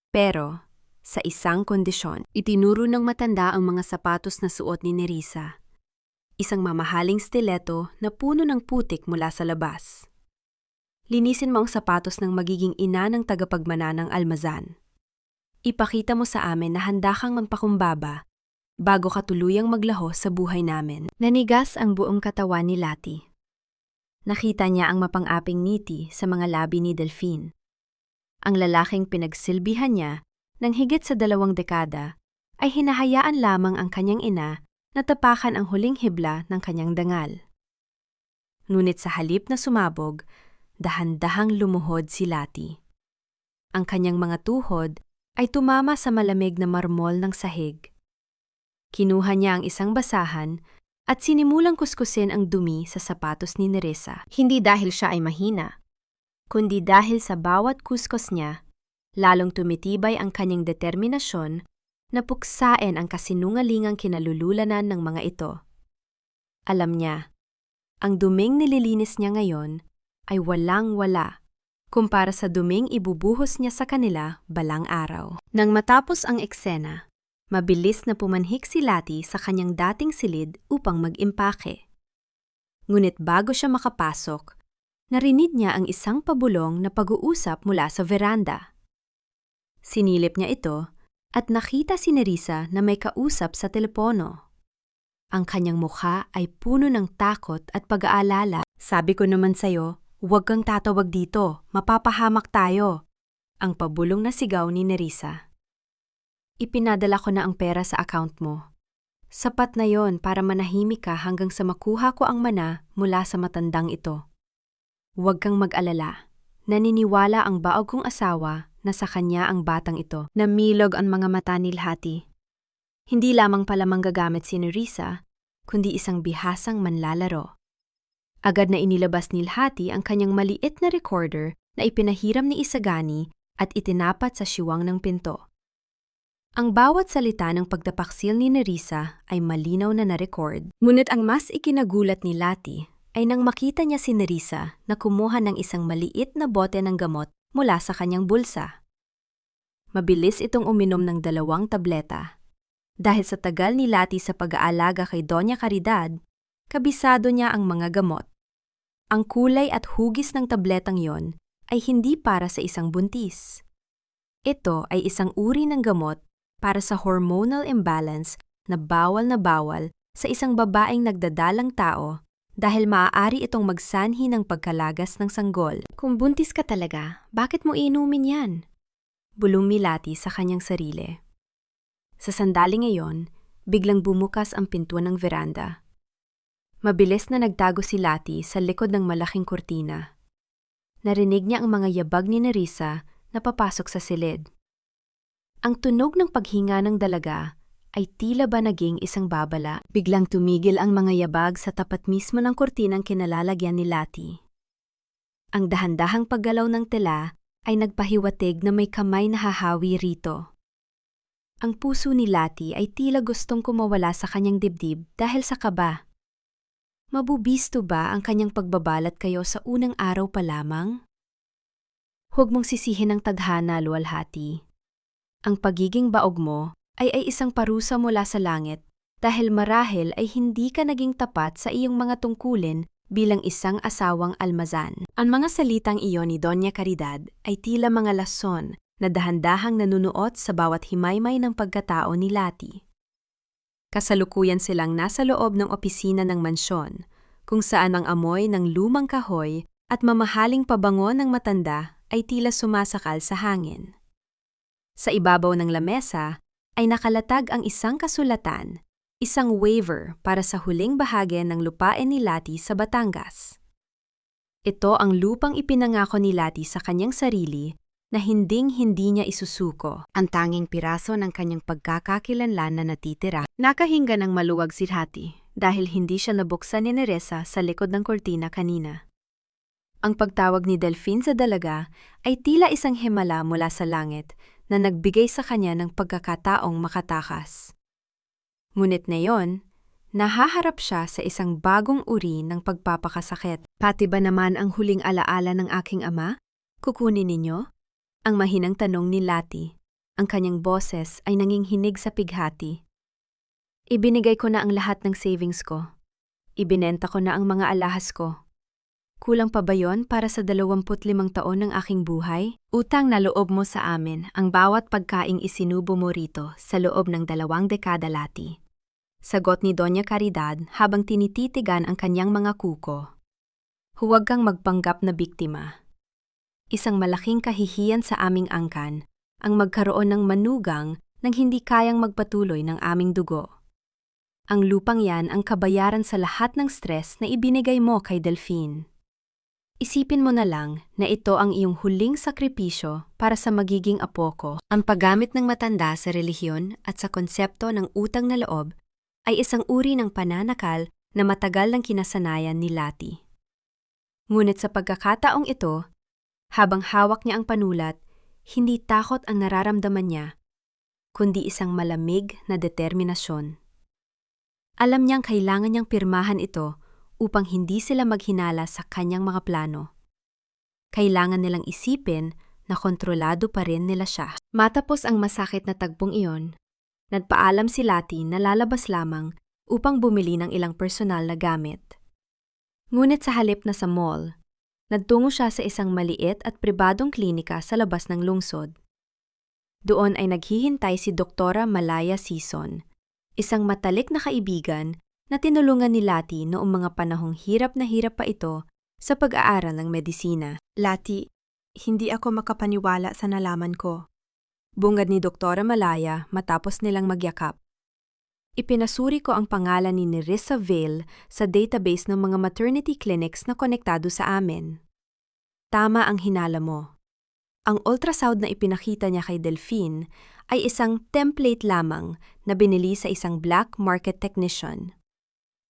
Pero, sa isang kondisyon, itinuro ng matanda ang mga sapatos na suot ni Nerissa. Isang mamahaling stiletto na puno ng putik mula sa labas. Linisin mo ang sapatos ng magiging ina ng tagapagmana ng almazan. Ipakita mo sa amin na handa kang magpakumbaba bago ka tuluyang maglaho sa buhay namin. Nanigas ang buong katawan ni Lati. Nakita niya ang mapang-aping ngiti sa mga labi ni Delphine. Ang lalaking pinagsilbihan niya ng higit sa 2 dekada ay hinahayaan lamang ang kanyang ina na tapakan ang huling hibla ng kanyang dangal. Ngunit sa halip na sumabog, dahan-dahang lumuhod si Lati. Ang kanyang mga tuhod ay tumama sa malamig na marmol ng sahig. Kinuha niya ang isang basahan at sinimulang kuskusin ang dumi sa sapatos ni Nerissa. Hindi dahil siya ay mahina, kundi dahil sa bawat kuskos niya, lalong tumitibay ang kanyang determinasyon na puksain ang kasinungalingang kinalululanan ng mga ito. Alam niya, ang duming nililinis niya ngayon ay walang-wala kumpara sa duming ibubuhos niya sa kanila balang araw. Nang matapos ang eksena, mabilis na pumanhik si Lati sa kanyang dating silid upang mag-impake. Ngunit bago siya makapasok, narinig niya ang isang pabulong na pag-uusap mula sa veranda. Sinilip niya ito at nakita si Nerissa na may kausap sa telepono. Ang kanyang mukha ay puno ng takot at pag-aalala. Sabi ko naman sa'yo, huwag kang tatawag dito, mapapahamak tayo. Ang pabulong na sigaw ni Nerissa. Ipinadala ko na ang pera sa account mo. Sapat na yon para manahimik ka hanggang sa makuha ko ang mana mula sa matandang ito. Huwag kang mag-alala. Naniniwala ang baog kong asawa na sa kanya ang batang ito. Namilog ang mga mata ni Lati. Hindi lamang pala manggagamit si Nerissa, kundi isang bihasang manlalaro. Agad na inilabas ni Lati ang kanyang maliit na recorder na ipinahiram ni Isagani at itinapat sa siwang ng pinto. Ang bawat salita ng pagtapaksil ni Nerissa ay malinaw na na-record. Ngunit ang mas ikinagulat ni Lati ay nang makita niya si Nerissa na kumuha ng isang maliit na bote ng gamot mula sa kanyang bulsa. Mabilis itong uminom ng 2 tableta. Dahil sa tagal ni Lati sa pag-aalaga kay Doña Caridad, kabisado niya ang mga gamot. Ang kulay at hugis ng tabletang yon ay hindi para sa isang buntis. Ito ay isang uri ng gamot para sa hormonal imbalance na bawal sa isang babaeng nagdadalang tao dahil maaari itong magsanhi ng pagkalagas ng sanggol. Kung buntis ka talaga, bakit mo inumin yan? Bulong ni Lati sa kanyang sarili. Sa sandaling ngayon, biglang bumukas ang pintuan ng veranda. Mabilis na nagtago si Lati sa likod ng malaking kurtina. Narinig niya ang mga yabag ni Nerissa na papasok sa silid. Ang tunog ng paghinga ng dalaga ay tila ba naging isang babala. Biglang tumigil ang mga yabag sa tapat mismo ng kurtinang kinalalagyan ni Lati. Ang dahan-dahang paggalaw ng tela ay nagpahiwatig na may kamay na hahawi rito. Ang puso ni Lati ay tila gustong kumawala sa kanyang dibdib dahil sa kaba. Mabubisto ba ang kanyang pagbabalat kayo sa unang araw pa lamang? Huwag mong sisihin ang tadhana, luwalhati. Ang pagiging baog mo ay isang parusa mula sa langit dahil marahil ay hindi ka naging tapat sa iyong mga tungkulin bilang isang asawang almazan. Ang mga salitang iyon ni Doña Caridad ay tila mga lason na dahan-dahang nanunuot sa bawat himaymay ng pagkatao ni Lati. Kasalukuyan silang nasa loob ng opisina ng mansyon, kung saan ang amoy ng lumang kahoy at mamahaling pabango ng matanda ay tila sumasakal sa hangin. Sa ibabaw ng lamesa ay nakalatag ang isang kasulatan, isang waiver para sa huling bahagi ng lupain ni Lati sa Batangas. Ito ang lupang ipinangako ni Lati sa kanyang sarili na hinding-hindi niya isusuko. Ang tanging piraso ng kanyang pagkakakilanlan na natitira. Nakahinga ng maluwag si Lati dahil hindi siya nabuksan ni Nerissa sa likod ng kortina kanina. Ang pagtawag ni Delphine sa dalaga ay tila isang himala mula sa langit na nagbigay sa kanya ng pagkakataong makatakas. Ngunit ngayon, nahaharap siya sa isang bagong uri ng pagpapakasakit. Pati ba naman ang huling alaala ng aking ama? Kukunin ninyo? Ang mahinang tanong ni Lati. Ang kanyang boses ay nanginghinig sa pighati. Ibinigay ko na ang lahat ng savings ko. Ibinenta ko na ang mga alahas ko. Kulang pa ba yon para sa 25 taon ng aking buhay? Utang na loob mo sa amin ang bawat pagkaing isinubo mo rito sa loob ng 2 dekada, Lati. Sagot ni Doña Caridad habang tinititigan ang kanyang mga kuko. Huwag kang magpanggap na biktima. Isang malaking kahihiyan sa aming angkan ang magkaroon ng manugang nang hindi kayang magpatuloy ng aming dugo. Ang lupang yan ang kabayaran sa lahat ng stress na ibinigay mo kay Delphine. Isipin mo na lang na ito ang iyong huling sakripisyo para sa magiging apo ko. Ang paggamit ng matanda sa relihiyon at sa konsepto ng utang na loob ay isang uri ng pananakal na matagal ng kinasanayan ni Lati. Ngunit sa pagkakataong ito, habang hawak niya ang panulat, hindi takot ang nararamdaman niya, kundi isang malamig na determinasyon. Alam niyang kailangan niyang pirmahan ito upang hindi sila maghinala sa kanyang mga plano. Kailangan nilang isipin na kontrolado pa rin nila siya. Matapos ang masakit na tagpong iyon, nagpaalam si Lati na lalabas lamang upang bumili ng ilang personal na gamit. Ngunit sa halip na sa mall, nagtungo siya sa isang maliit at pribadong klinika sa labas ng lungsod. Doon ay naghihintay si Doktora Malaya Sison, isang matalik na kaibigan na tinulungan ni Lati noong mga panahong hirap na hirap pa ito sa pag-aaral ng medisina. Lati, hindi ako makapaniwala sa nalaman ko. Bungad ni Doktora Malaya matapos nilang magyakap. Ipinasuri ko ang pangalan ni Nerissa Vale sa database ng mga maternity clinics na konektado sa amin. Tama ang hinala mo. Ang ultrasound na ipinakita niya kay Delphine ay isang template lamang na binili sa isang black market technician.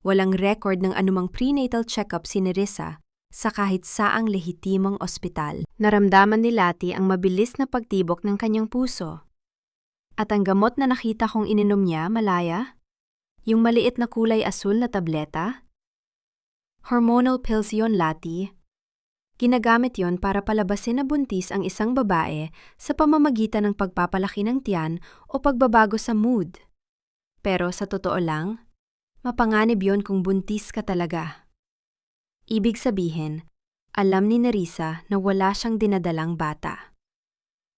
Walang record ng anumang prenatal check-up si Nerissa sa kahit saang lehitimong ospital. Naramdaman ni Lati ang mabilis na pagtibok ng kanyang puso. At ang gamot na nakita kong ininom niya, Malaya? Yung maliit na kulay asul na tableta? Hormonal pills yon, Lati. Ginagamit yon para palabasin na buntis ang isang babae sa pamamagitan ng pagpapalaki ng tiyan o pagbabago sa mood. Pero sa totoo lang, mapanganib yon kung buntis ka talaga. Ibig sabihin, alam ni Nerissa na wala siyang dinadalang bata.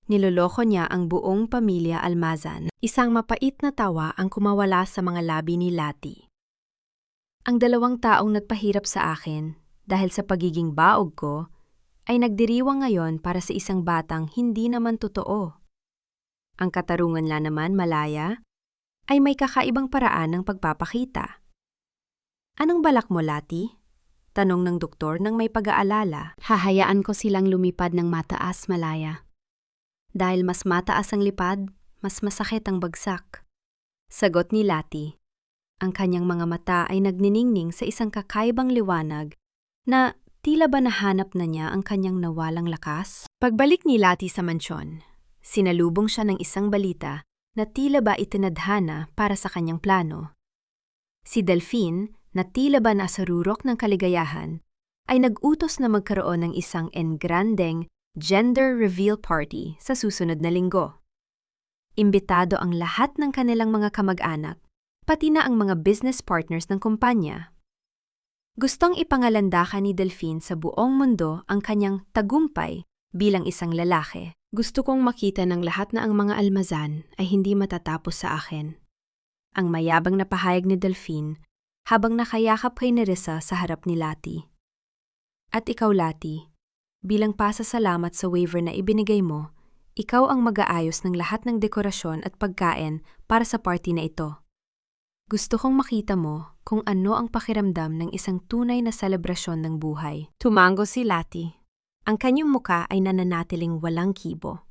Niloloko niya ang buong pamilya Almazan. Isang mapait na tawa ang kumawala sa mga labi ni Lati. Ang 2 taong nagpahirap sa akin dahil sa pagiging baog ko ay nagdiriwang ngayon para sa isang batang hindi naman totoo. Ang katarungan lang naman, Malaya, ay may kakaibang paraan ng pagpapakita. Anong balak mo, Lati? Tanong ng doktor nang may pag-aalala. Hahayaan ko silang lumipad ng mataas, Malaya. Dahil mas mataas ang lipad, mas masakit ang bagsak. Sagot ni Lati. Ang kanyang mga mata ay nagniningning sa isang kakaibang liwanag na tila ba nahanap na niya ang kanyang nawalang lakas. Pagbalik ni Lati sa mansyon, sinalubong siya ng isang balita na tila ba itinadhana para sa kanyang plano. Si Delphine, na tila ba nasa rurok ng kaligayahan, ay nag-utos na magkaroon ng isang engrandeng gender reveal party sa susunod na linggo. Imbitado ang lahat ng kanilang mga kamag-anak, pati na ang mga business partners ng kumpanya. Gustong ipangalandakan ni Delphine sa buong mundo ang kanyang tagumpay bilang isang lalaki. Gusto kong makita ng lahat na ang mga Almazan ay hindi matatapos sa akin. Ang mayabang na pahayag ni Delphine habang nakayakap kay Nerissa sa harap ni Lati. At ikaw, Lati, bilang pasasalamat sa waiver na ibinigay mo, ikaw ang mag-aayos ng lahat ng dekorasyon at pagkain para sa party na ito. Gusto kong makita mo kung ano ang pakiramdam ng isang tunay na selebrasyon ng buhay. Tumango si Lati. Ang kanyang muka ay nananatiling walang kibo.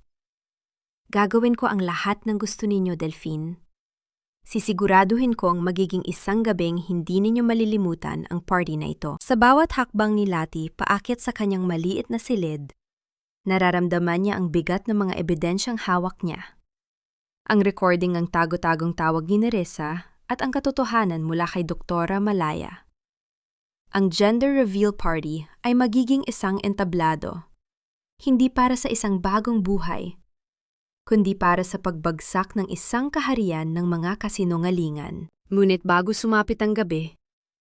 Gagawin ko ang lahat ng gusto ninyo, Delphine. Sisiguraduhin kong magiging isang gabing hindi ninyo malilimutan ang party na ito. Sa bawat hakbang ni Lati paakyat sa kanyang maliit na silid, nararamdaman niya ang bigat ng mga ebidensyang hawak niya. Ang recording ng tago-tagong tawag ni Nerissa at ang katotohanan mula kay Doktora Malaya. Ang gender reveal party ay magiging isang entablado, hindi para sa isang bagong buhay, kundi para sa pagbagsak ng isang kaharian ng mga kasinungalingan. Ngunit bago sumapit ang gabi,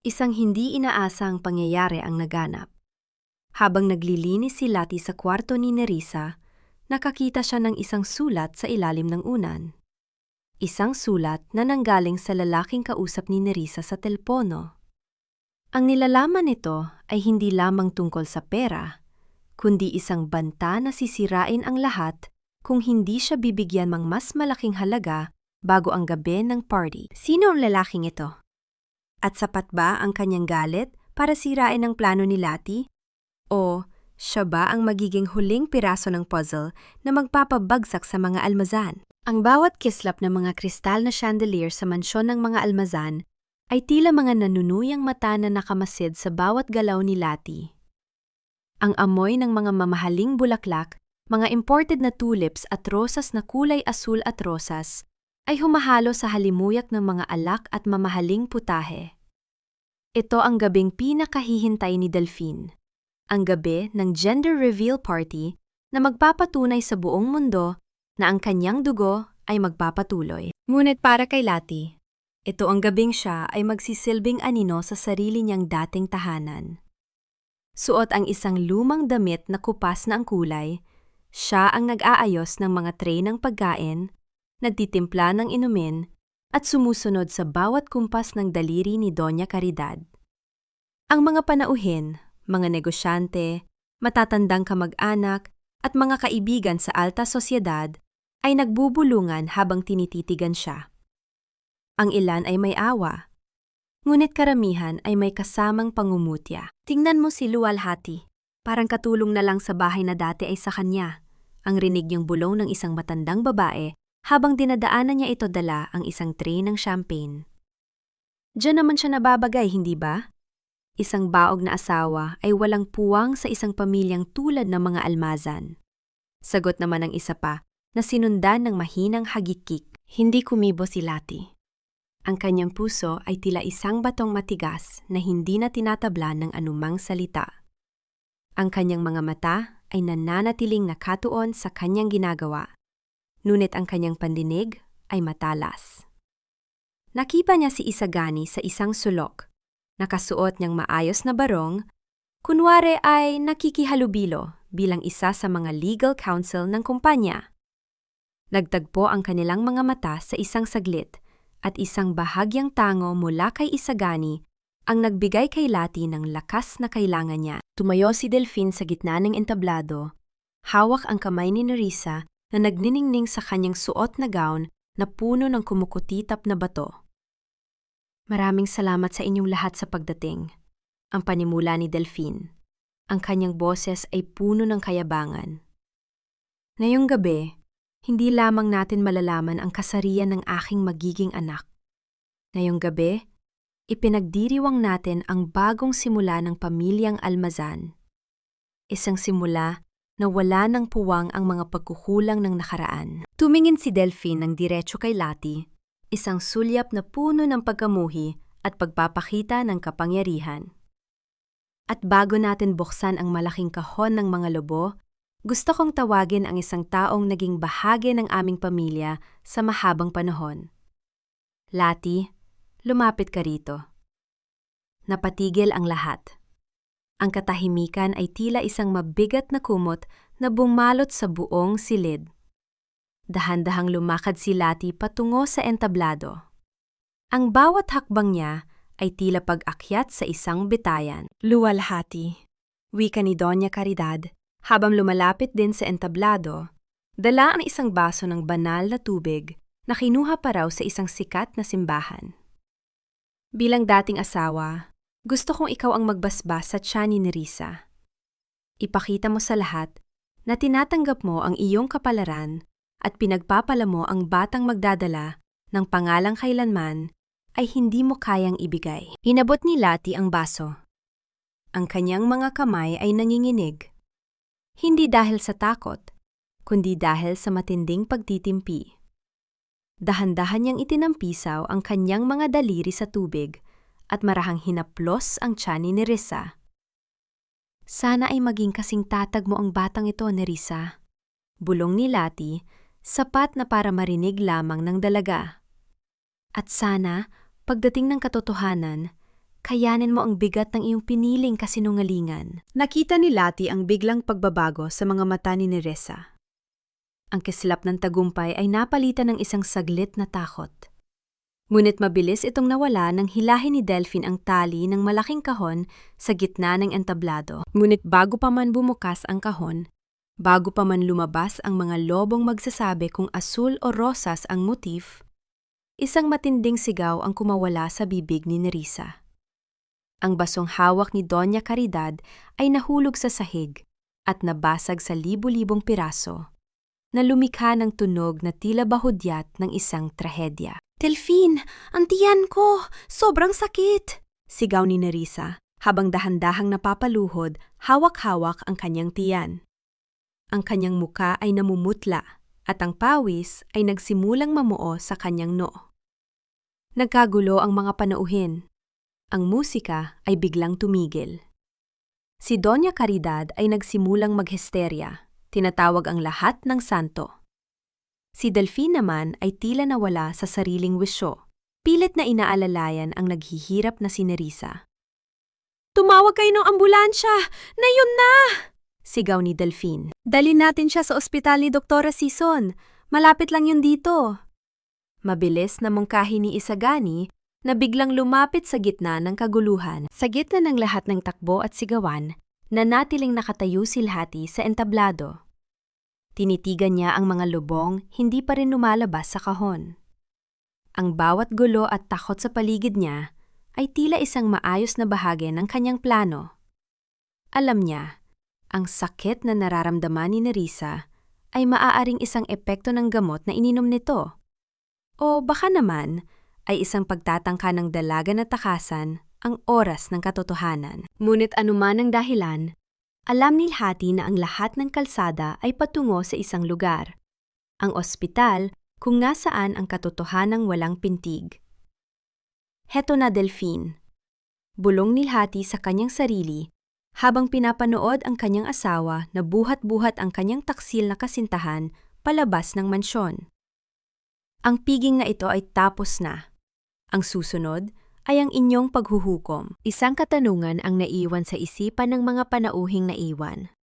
isang hindi inaasang pangyayari ang naganap. Habang naglilinis si Lati sa kwarto ni Nerissa, nakakita siya ng isang sulat sa ilalim ng unan. Isang sulat na nanggaling sa lalaking kausap ni Nerissa sa telpono. Ang nilalaman nito ay hindi lamang tungkol sa pera, kundi isang banta na sisirain ang lahat kung hindi siya bibigyan ng mas malaking halaga bago ang gabi ng party. Sino ang lalaking ito? At sapat ba ang kanyang galit para sirain ang plano ni Lati? O siya ba ang magiging huling piraso ng puzzle na magpapabagsak sa mga almazan? Ang bawat kislap ng mga kristal na chandelier sa mansyon ng mga almazan ay tila mga nanunuyang mata na nakamasid sa bawat galaw ni Lati. Ang amoy ng mga mamahaling bulaklak, mga imported na tulips at rosas na kulay asul at rosas, ay humahalo sa halimuyak ng mga alak at mamahaling putahe. Ito ang gabing pinakahihintay ni Delphine, ang gabi ng gender reveal party na magpapatunay sa buong mundo na ang kanyang dugo ay magpapatuloy. Ngunit para kay Lati, ito ang gabing siya ay magsisilbing anino sa sarili niyang dating tahanan. Suot ang isang lumang damit na kupas na ang kulay, siya ang nag-aayos ng mga tray ng pagkain, nagtitimpla ng inumin, at sumusunod sa bawat kumpas ng daliri ni Doña Caridad. Ang mga panauhin, mga negosyante, matatandang kamag-anak, at mga kaibigan sa alta sosyedad ay nagbubulungan habang tinititigan siya. Ang ilan ay may awa, ngunit karamihan ay may kasamang pangungutya. Tingnan mo si Luwalhati, parang katulong na lang sa bahay na dati ay sa kanya. Ang rinig niyang bulong ng isang matandang babae habang dinadaanan niya ito dala ang isang tray ng champagne. Diyan naman siya nababagay, hindi ba? Isang baog na asawa ay walang puwang sa isang pamilyang tulad ng mga almazan. Sagot naman ng isa pa na sinundan ng mahinang hagikik. Hindi kumibo si Lati. Ang kanyang puso ay tila isang batong matigas na hindi na tinatablan ng anumang salita. Ang kanyang mga mata ay nananatiling nakatuon sa kanyang ginagawa, ngunit ang kanyang pandinig ay matalas. Nakipa niya si Isagani sa isang sulok, nakasuot niyang maayos na barong, kunwari ay nakikihalubilo bilang isa sa mga legal counsel ng kumpanya. Nagtagpo ang kanilang mga mata sa isang saglit, at isang bahagyang tango mula kay Isagani ang nagbigay kay Lati ng lakas na kailangan niya. Tumayo si Delphine sa gitna ng entablado, hawak ang kamay ni Nerissa na nagniningning sa kanyang suot na gown na puno ng kumukutitap na bato. Maraming salamat sa inyong lahat sa pagdating, ang panimula ni Delphine. Ang kanyang boses ay puno ng kayabangan. Ngayong gabi, hindi lamang natin malalaman ang kasarian ng aking magiging anak. Ngayong gabi, ipinagdiriwang natin ang bagong simula ng pamilyang Almazan. Isang simula na wala ng puwang ang mga pagkukulang ng nakaraan. Tumingin si Delphine ng diretso kay Lati, isang sulyap na puno ng pagkamuhi at pagpapakita ng kapangyarihan. At bago natin buksan ang malaking kahon ng mga lobo, gusto kong tawagin ang isang taong naging bahagi ng aming pamilya sa mahabang panahon. Lati, lumapit ka rito. Napatigil ang lahat. Ang katahimikan ay tila isang mabigat na kumot na bumalot sa buong silid. Dahan-dahang lumakad si Lati patungo sa entablado. Ang bawat hakbang niya ay tila pag-akyat sa isang bitayan. Luwalhati, wika ni Doña Caridad, habang lumalapit din sa entablado, dala ang isang baso ng banal na tubig na kinuha pa raw sa isang sikat na simbahan. Bilang dating asawa, gusto kong ikaw ang magbasbas sa tiyan ni Nerissa. Ipakita mo sa lahat na tinatanggap mo ang iyong kapalaran at pinagpapala mo ang batang magdadala ng pangalang kailanman ay hindi mo kayang ibigay. Inabot ni Lati ang baso. Ang kanyang mga kamay ay nanginginig. Hindi dahil sa takot, kundi dahil sa matinding pagtitimpi. Dahan-dahan niyang itinampisaw ang kanyang mga daliri sa tubig at marahang hinaplos ang tiyan ni Nerissa. Sana ay maging kasing tatag mo ang batang ito, Nerissa. Bulong ni Lati, sapat na para marinig lamang ng dalaga. At sana, pagdating ng katotohanan, kayanin mo ang bigat ng iyong piniling kasinungalingan. Nakita ni Lati ang biglang pagbabago sa mga mata ni Nerissa. Ang kislap ng tagumpay ay napalitan ng isang saglit na takot. Ngunit mabilis itong nawala nang hilahin ni Delphine ang tali ng malaking kahon sa gitna ng entablado. Ngunit bago pa man bumukas ang kahon, bago pa man lumabas ang mga lobong magsasabi kung asul o rosas ang motif, isang matinding sigaw ang kumawala sa bibig ni Nerissa. Ang basong hawak ni Doña Caridad ay nahulog sa sahig at nabasag sa libu-libong piraso, na lumikha ng tunog na tila bahudyat ng isang trahedya. "Delphine, ang tiyan ko! Sobrang sakit!" sigaw ni Nerissa, habang dahan-dahang napapaluhod, hawak-hawak ang kanyang tiyan. Ang kanyang muka ay namumutla at ang pawis ay nagsimulang mamuo sa kanyang noo. Nagkagulo ang mga panauhin. Ang musika ay biglang tumigil. Si Doña Caridad ay nagsimulang maghisterya. Tinatawag ang lahat ng santo. Si Delphine naman ay tila nawala sa sariling wisyo. Pilit na inaalalayan ang naghihirap na si Nerissa. "Tumawag kayo ng ambulansya! Nayon na!" sigaw ni Delphine. "Dalhin natin siya sa ospital ni Doktora Sison. Malapit lang yun dito." Mabilis na mungkahi ni Isagani na biglang lumapit sa gitna ng kaguluhan. Sa gitna ng lahat ng takbo at sigawan, nanatiling nakatayo si Lati sa entablado. Tinitigan niya ang mga lubong, hindi pa rin lumalabas sa kahon. Ang bawat gulo at takot sa paligid niya ay tila isang maayos na bahagi ng kanyang plano. Alam niya, ang sakit na nararamdaman ni Nerissa ay maaaring isang epekto ng gamot na ininom nito. O baka naman ay isang pagtatangka ng dalaga na takasan ang oras ng katotohanan. Ngunit anuman ang dahilan, alam ni Lati na ang lahat ng kalsada ay patungo sa isang lugar, ang ospital kung nasaan ang katotohanang walang pintig. "Heto na, Delphine," bulong ni Lati sa kanyang sarili habang pinapanood ang kanyang asawa na buhat-buhat ang kanyang taksil na kasintahan palabas ng mansyon. Ang piging na ito ay tapos na. Ang susunod ay ang inyong paghuhukom. Isang katanungan ang naiwan sa isipan ng mga panauhing naiwan.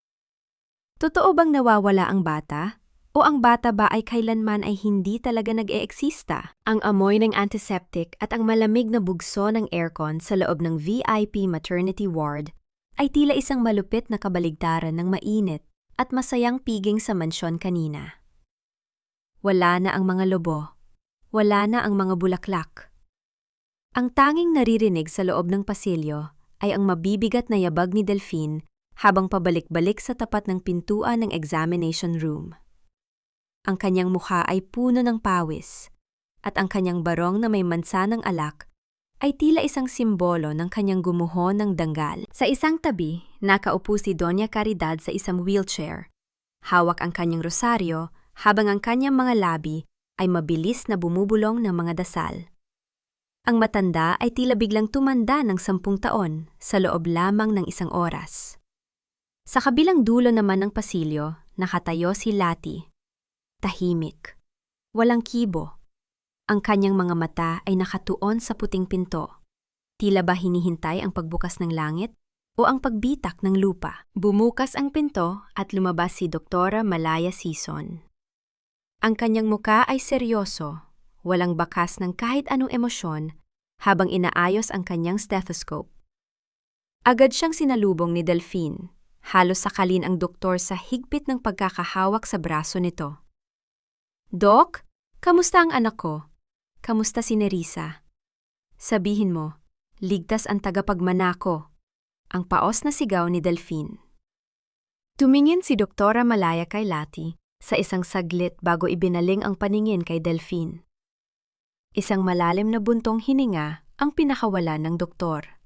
Totoo bang nawawala ang bata? O ang bata ba ay kailanman ay hindi talaga nag-eeksista? Ang amoy ng antiseptic at ang malamig na bugso ng aircon sa loob ng VIP maternity ward ay tila isang malupit na kabaligtaran ng mainit at masayang piging sa mansyon kanina. Wala na ang mga lobo. Wala na ang mga bulaklak. Ang tanging naririnig sa loob ng pasilyo ay ang mabibigat na yabag ni Delphine habang pabalik-balik sa tapat ng pintuan ng examination room. Ang kanyang mukha ay puno ng pawis, at ang kanyang barong na may mansa ng alak ay tila isang simbolo ng kanyang gumuho ng danggal. Sa isang tabi, nakaupo si Doña Caridad sa isang wheelchair. Hawak ang kanyang rosaryo habang ang kanyang mga labi ay mabilis na bumubulong ng mga dasal. Ang matanda ay tila biglang tumanda ng 10 taon sa loob lamang ng isang oras. Sa kabilang dulo naman ng pasilyo, nakatayo si Lati. Tahimik. Walang kibo. Ang kanyang mga mata ay nakatuon sa puting pinto. Tila ba hinihintay ang pagbukas ng langit o ang pagbitak ng lupa? Bumukas ang pinto at lumabas si Doktora Malaya Sison. Ang kanyang muka ay seryoso, walang bakas ng kahit anong emosyon habang inaayos ang kanyang stethoscope. Agad siyang sinalubong ni Delphine. Halos sakalin ang doktor sa higpit ng pagkakahawak sa braso nito. "Dok, kamusta ang anak ko? Kamusta si Nerissa?" Sabihin mo, ligtas ang tagapagmanako. Ang paos na sigaw ni Delphine. Tumingin si Doktora Malaya kay Lati sa isang saglit bago ibinaling ang paningin kay Delphine. Isang malalim na buntong hininga ang pinakawalan ng doktor.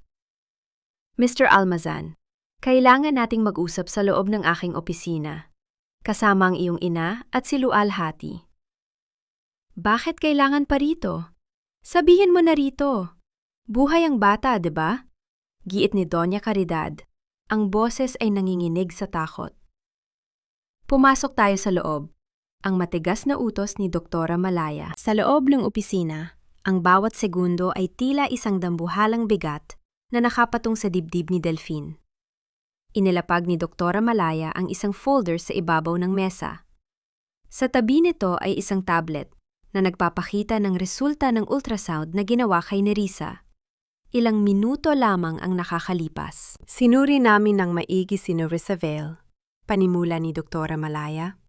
Mr. Almazan, kailangan nating mag-usap sa loob ng aking opisina, kasama ang iyong ina at si Lual Hati. Bakit kailangan pa rito? Sabihin mo na rito. Buhay ang bata, 'di ba? Giit ni Doña Caridad. Ang boses ay nanginginig sa takot. Pumasok tayo sa loob. Ang matigas na utos ni Doktora Malaya. Sa loob ng opisina, ang bawat segundo ay tila isang dambuhalang bigat na nakapatong sa dibdib ni Delphine. Inilapag ni Doktora Malaya ang isang folder sa ibabaw ng mesa. Sa tabi nito ay isang tablet na nagpapakita ng resulta ng ultrasound na ginawa kay Nerissa. Ilang minuto lamang ang nakakalipas. Sinuri namin ng maigi si Nerissa Vale, panimula ni Doktora Malaya.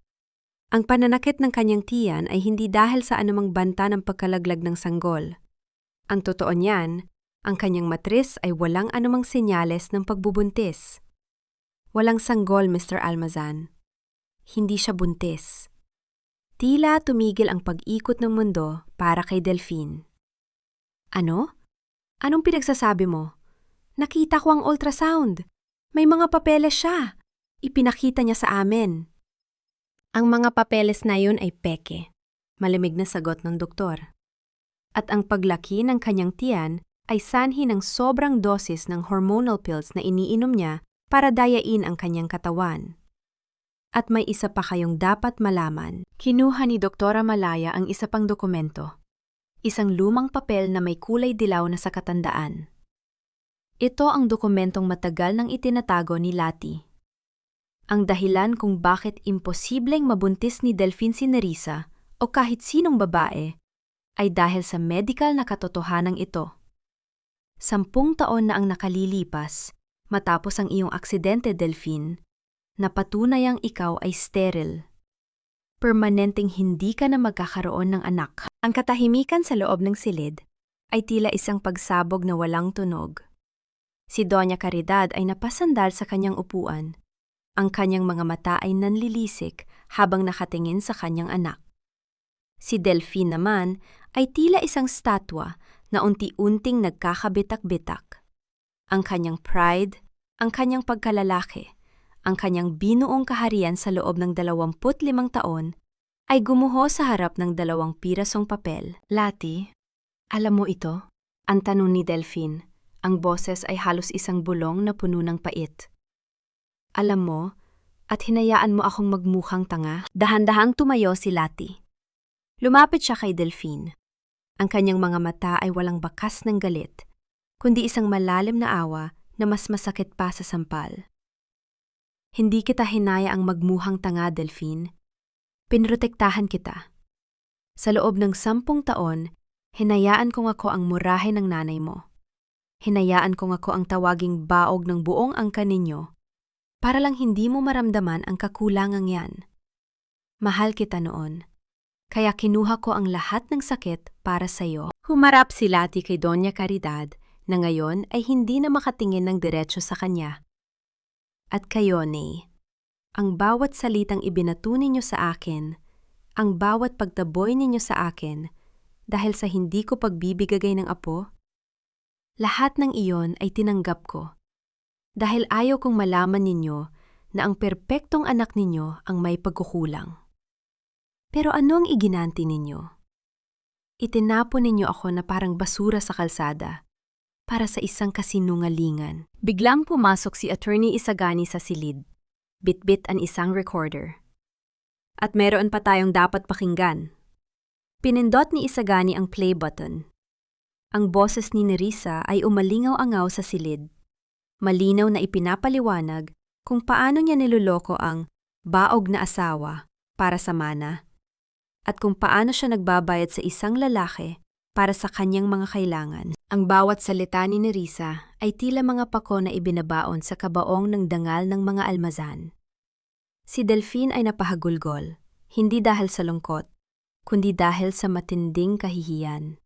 Ang pananakit ng kanyang tiyan ay hindi dahil sa anumang banta ng pagkalaglag ng sanggol. Ang totoo niyan, ang kanyang matris ay walang anumang senyales ng pagbubuntis. Walang sanggol, Mr. Almazan. Hindi siya buntis. Tila tumigil ang pag-ikot ng mundo para kay Delphine. Ano? Anong pinagsasabi mo? Nakita ko ang ultrasound. May mga papeles siya. Ipinakita niya sa amin. Ang mga papeles na yun ay peke. Malamig na sagot ng doktor. At ang paglaki ng kanyang tiyan ay sanhi ng sobrang dosis ng hormonal pills na iniinom niya para dayain ang kanyang katawan. At may isa pa kayong dapat malaman. Kinuha ni Doktora Malaya ang isa pang dokumento. Isang lumang papel na may kulay dilaw na sa katandaan. Ito ang dokumentong matagal nang itinatago ni Lati. Ang dahilan kung bakit imposibleng mabuntis ni Delphine si Nerissa o kahit sinong babae ay dahil sa medical na katotohanan ito. 10 taon na ang nakalilipas matapos ang iyong aksidente, Delphine, napatunayang ikaw ay sterile. Permanenteng hindi ka na magkakaroon ng anak. Ang katahimikan sa loob ng silid ay tila isang pagsabog na walang tunog. Si Doña Caridad ay napasandal sa kanyang upuan. Ang kanyang mga mata ay nanlilisik habang nakatingin sa kanyang anak. Si Delphine naman ay tila isang statwa na unti-unting nagkakabitak-bitak. Ang kanyang pride, ang kanyang pagkalalaki, ang kanyang binuong kaharian sa loob ng 25 taon ay gumuho sa harap ng 2 pirasong papel. Lati, alam mo ito? Ang tanong ni Delphine. Ang boses ay halos isang bulong na puno ng pait. Alam mo, at hinayaan mo akong magmukhang tanga? Dahan-dahang tumayo si Lati. Lumapit siya kay Delphine. Ang kanyang mga mata ay walang bakas ng galit, kundi isang malalim na awa na mas masakit pa sa sampal. Hindi kita hinayaang magmuhang tanga, Delphine. Pinrotektahan kita. Sa loob ng 10 taon, hinayaan kong ako ang murahe ng nanay mo. Hinayaan kong ako ang tawaging baog ng buong angkan ninyo para lang hindi mo maramdaman ang kakulangang yan. Mahal kita noon, kaya kinuha ko ang lahat ng sakit para sa iyo. Humarap si Lati kay Doña Caridad na ngayon ay hindi na makatingin ng diretso sa kanya. At kayo, Nay, ang bawat salitang ibinato ninyo sa akin, ang bawat pagtaboy ninyo sa akin, dahil sa hindi ko pagbibigay ng apo, lahat ng iyon ay tinanggap ko. Dahil ayaw kong malaman ninyo na ang perpektong anak ninyo ang may pagkukulang. Pero ano ang iginanti ninyo? Itinapon ninyo ako na parang basura sa kalsada para sa isang kasinungalingan. Biglang pumasok si Attorney Isagani sa silid. Bitbit ang isang recorder. At meron pa tayong dapat pakinggan. Pinindot ni Isagani ang play button. Ang boses ni Nerissa ay umalingaw-angaw sa silid. Malinaw na ipinapaliwanag kung paano niya niloloko ang baog na asawa para sa mana at kung paano siya nagbabayad sa isang lalaki para sa kanyang mga kailangan. Ang bawat salita ni Nerissa ay tila mga pako na ibinabaon sa kabaong ng dangal ng mga almazan. Si Delphine ay napahagulgol, hindi dahil sa lungkot, kundi dahil sa matinding kahihiyan.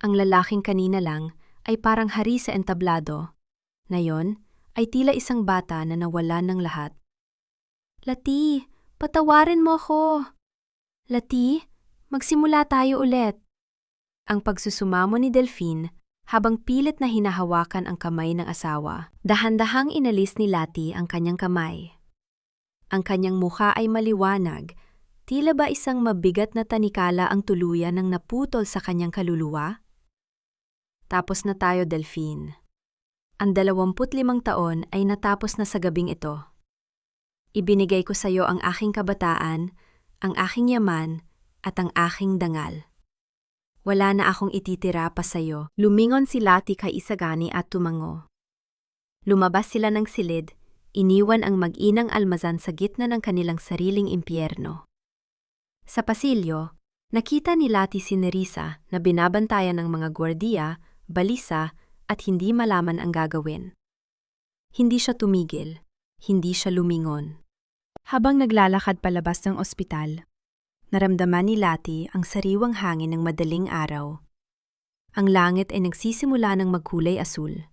Ang lalaking kanina lang ay parang hari sa entablado. Ngayon ay tila isang bata na nawalan ng lahat. Lati, patawarin mo ako. Lati, magsimula tayo ulit. Ang pagsusumamo ni Delphine habang pilit na hinahawakan ang kamay ng asawa. Dahan-dahang inalis ni Lati ang kanyang kamay. Ang kanyang mukha ay maliwanag, tila ba isang mabigat na tanikala ang tuluyan ng naputol sa kanyang kaluluwa? Tapos na tayo, Delphine. Ang 25 taon ay natapos na sa gabing ito. Ibinigay ko sa iyo ang aking kabataan, ang aking yaman, at ang aking dangal. Wala na akong ititira pa sa iyo. Lumingon si Lati kay Isagani at tumango. Lumabas sila ng silid, iniwan ang mag-inang almazan sa gitna ng kanilang sariling impyerno. Sa pasilyo, nakita ni Lati si Nerissa na binabantayan ng mga gwardiya, balisa, at hindi malaman ang gagawin. Hindi siya tumigil, hindi siya lumingon. Habang naglalakad palabas ng ospital, naramdaman ni Lati ang sariwang hangin ng madaling araw. Ang langit ay nagsisimula ng magkulay asul.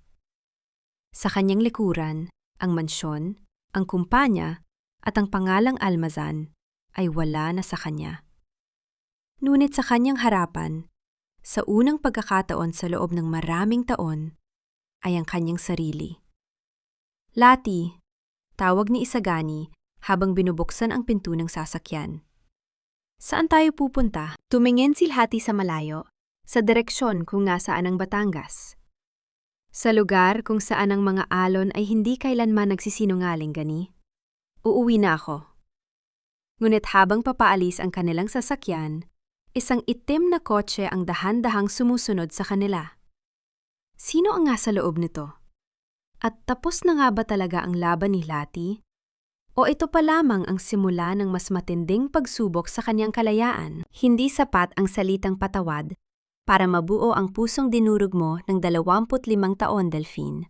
Sa kanyang likuran, ang mansyon, ang kumpanya, at ang pangalang almazan ay wala na sa kanya. Ngunit sa kanyang harapan, sa unang pagkakataon sa loob ng maraming taon, ay ang kanyang sarili. Lati, tawag ni Isagani habang binubuksan ang pinto ng sasakyan. Saan tayo pupunta? Tumingin si Lati sa malayo, sa direksyon kung nasaan ang Batangas. Sa lugar kung saan ang mga alon ay hindi kailanman nagsisinungaling, gani? Uuwi na ako. Ngunit habang papaalis ang kanilang sasakyan, isang itim na kotse ang dahan-dahang sumusunod sa kanila. Sino ang nasa loob nito? At tapos na nga ba talaga ang laban ni Lati? O ito pa lamang ang simula ng mas matinding pagsubok sa kanyang kalayaan? Hindi sapat ang salitang patawad para mabuo ang pusong dinurog mo ng 25 taon, Delphine.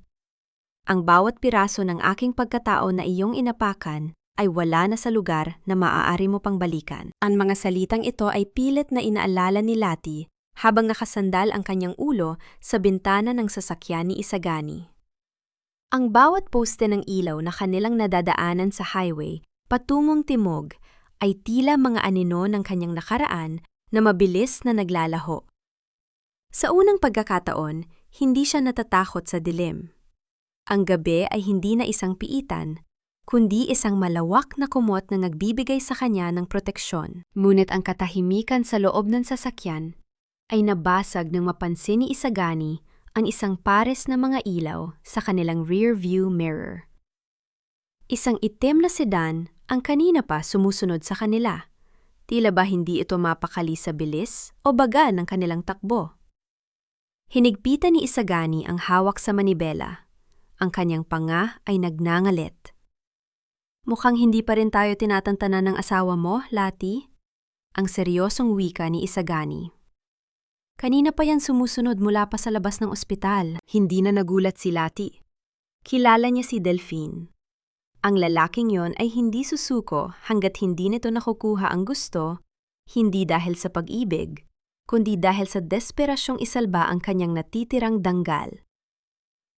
Ang bawat piraso ng aking pagkatao na iyong inapakan ay wala na sa lugar na maaari mo pang balikan. Ang mga salitang ito ay pilit na inaalala ni Lati habang nakasandal ang kanyang ulo sa bintana ng sasakyan ni Isagani. Ang bawat poste ng ilaw na kanilang nadadaanan sa highway patungong timog ay tila mga anino ng kanyang nakaraan na mabilis na naglalaho. Sa unang pagkakataon, hindi siya natatakot sa dilim. Ang gabi ay hindi na isang piitan, kundi isang malawak na kumot na nagbibigay sa kanya ng proteksyon. Ngunit ang katahimikan sa loob ng sasakyan ay nabasag nang mapansin ni Isagani ang isang pares na mga ilaw sa kanilang rear view mirror. Isang itim na sedan ang kanina pa sumusunod sa kanila. Tila ba hindi ito mapakali sa bilis o baga ng kanilang takbo? Hinigpitan ni Isagani ang hawak sa manibela. Ang kanyang panga ay nagnangalit. Mukhang hindi pa rin tayo tinatantanan ng asawa mo, Lati? Ang seryosong wika ni Isagani. Kanina pa yan sumusunod mula pa sa labas ng ospital. Hindi na nagulat si Lati. Kilala niya si Delphine. Ang lalaking yon ay hindi susuko hanggat hindi nito nakukuha ang gusto, hindi dahil sa pag-ibig, kundi dahil sa desperasyong isalba ang kanyang natitirang danggal.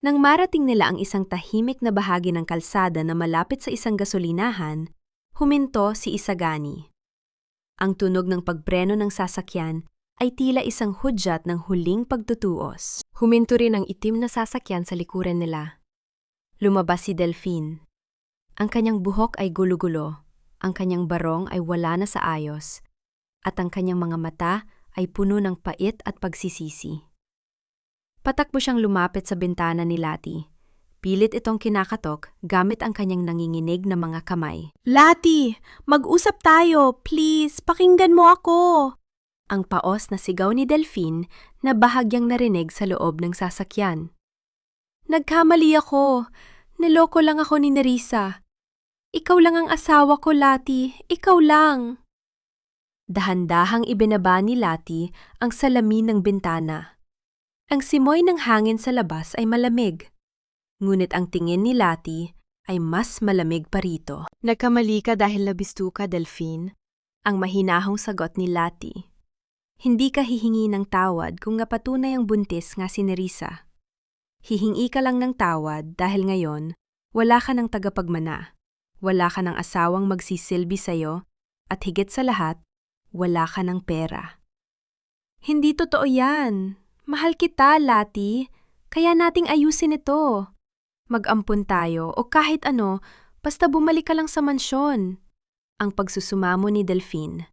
Nang marating nila ang isang tahimik na bahagi ng kalsada na malapit sa isang gasolinahan, huminto si Isagani. Ang tunog ng pagpreno ng sasakyan ay tila isang hudyat ng huling pagtutuos. Huminto rin ang itim na sasakyan sa likuran nila. Lumabas si Delphine. Ang kanyang buhok ay gulo-gulo, ang kanyang barong ay wala na sa ayos, at ang kanyang mga mata ay puno ng pait at pagsisisi. Patakbo siyang lumapit sa bintana ni Lati. Pilit itong kinakatok gamit ang kanyang nanginginig na mga kamay. Lati, mag-usap tayo. Please, pakinggan mo ako. Ang paos na sigaw ni Delphine na bahagyang narinig sa loob ng sasakyan. Nagkamali ako. Niloko lang ako ni Nerissa. Ikaw lang ang asawa ko, Lati. Ikaw lang. Dahan-dahang ibinaba ni Lati ang salamin ng bintana. Ang simoy ng hangin sa labas ay malamig. Ngunit ang tingin ni Lati ay mas malamig pa rito. Nagkamali ka dahil nabisto ka, Delphine. Ang mahinahong sagot ni Lati. Hindi ka hihingi ng tawad kung napatunay ang buntis nga si Nerissa. Hihingi ka lang ng tawad dahil ngayon, wala ka ng tagapagmana, wala ka ng asawang magsisilbi sa'yo, at higit sa lahat, wala ka ng pera. Hindi totoo yan. Mahal kita, Lati. Kaya nating ayusin ito. Mag-ampun tayo o kahit ano, basta bumalik ka lang sa mansyon. Ang pagsusumamo ni Delphine.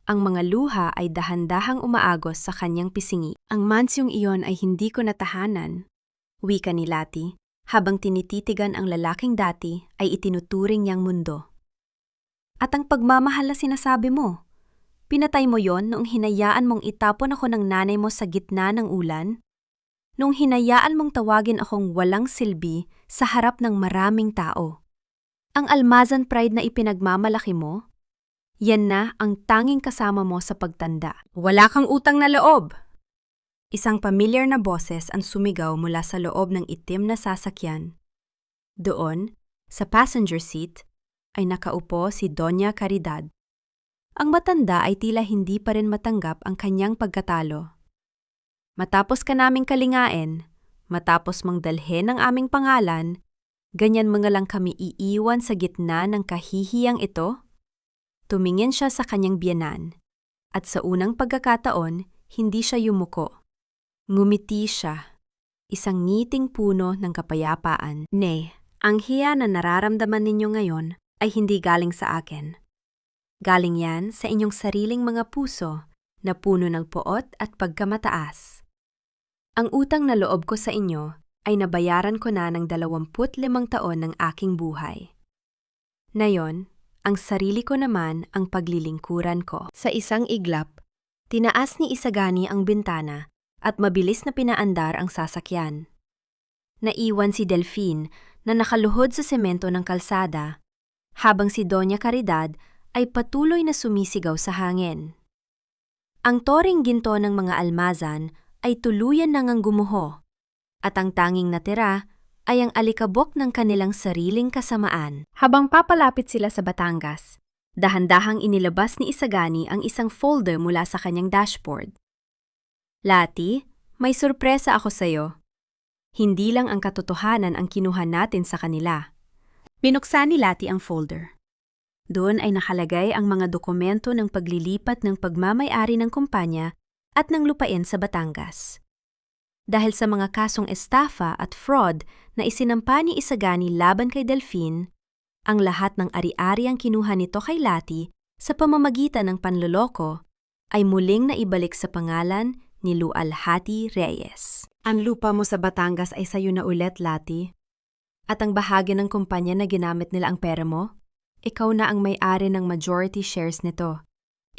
Ang mga luha ay dahan-dahang umaagos sa kanyang pisingi. Ang mansyong iyon ay hindi ko natahanan. Wika ni Lati, habang tinititigan ang lalaking dati ay itinuturing niyang mundo. At ang pagmamahal na sinasabi mo, pinatay mo yon noong hinayaan mong itapon ako ng nanay mo sa gitna ng ulan? Noong hinayaan mong tawagin akong walang silbi sa harap ng maraming tao? Ang almazan pride na ipinagmamalaki mo? Yan na ang tanging kasama mo sa pagtanda. Wala kang utang na loob! Isang pamilyar na boses ang sumigaw mula sa loob ng itim na sasakyan. Doon, sa passenger seat, ay nakaupo si Doña Caridad. Ang matanda ay tila hindi pa rin matanggap ang kanyang pagkatalo. Matapos ka naming kalingain, matapos mang dalhin ang aming pangalan, ganyan mga lang kami iiwan sa gitna ng kahihiyang ito? Tumingin siya sa kanyang biyenan, at sa unang pagkakataon, hindi siya yumuko. Ngumiti siya, isang ngiting puno ng kapayapaan. Nay, ang hiya na nararamdaman ninyo ngayon ay hindi galing sa akin. Galing yan sa inyong sariling mga puso na puno ng poot at pagkamataas. Ang utang na loob ko sa inyo ay nabayaran ko na ng 25 taon ng aking buhay. Ngayon, ang sarili ko naman ang paglilingkuran ko. Sa isang iglap, tinaas ni Isagani ang bintana at mabilis na pinaandar ang sasakyan. Naiwan si Delphine na nakaluhod sa semento ng kalsada, habang si Doña Caridad ay patuloy na sumisigaw sa hangin. Ang toring ginto ng mga almazan ay tuluyan nang gumuho, at ang tanging natira ay ang alikabok ng kanilang sariling kasamaan. Habang papalapit sila sa Batangas, dahan-dahang inilabas ni Isagani ang isang folder mula sa kanyang dashboard. Lati, may sorpresa ako sa'yo. Hindi lang ang katotohanan ang kinuha natin sa kanila. Binuksan ni Lati ang folder. Doon ay nakalagay ang mga dokumento ng paglilipat ng pagmamay-ari ng kumpanya at ng lupain sa Batangas. Dahil sa mga kasong estafa at fraud na isinampa ni Isagani laban kay Delphine, ang lahat ng ari-ari ang kinuha nito kay Lati sa pamamagitan ng panloloko ay muling naibalik sa pangalan ni Lualhati Reyes. Ang lupa mo sa Batangas ay sayo na ulit, Lati. At ang bahagi ng kumpanya na ginamit nila ang pera mo? Ikaw na ang may-ari ng majority shares nito.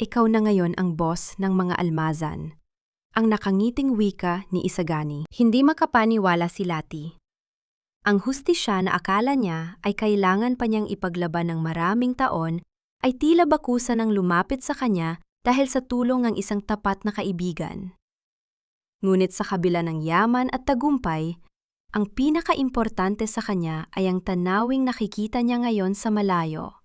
Ikaw na ngayon ang boss ng mga almazan. Ang nakangiting wika ni Isagani. Hindi makapaniwala si Lati. Ang hustisya na akala niya ay kailangan pa niyang ipaglaban ng maraming taon ay tila bakusa ng lumapit sa kanya dahil sa tulong ng isang tapat na kaibigan. Ngunit sa kabila ng yaman at tagumpay, ang pinakaimportante sa kanya ay ang tanawing nakikita niya ngayon sa malayo.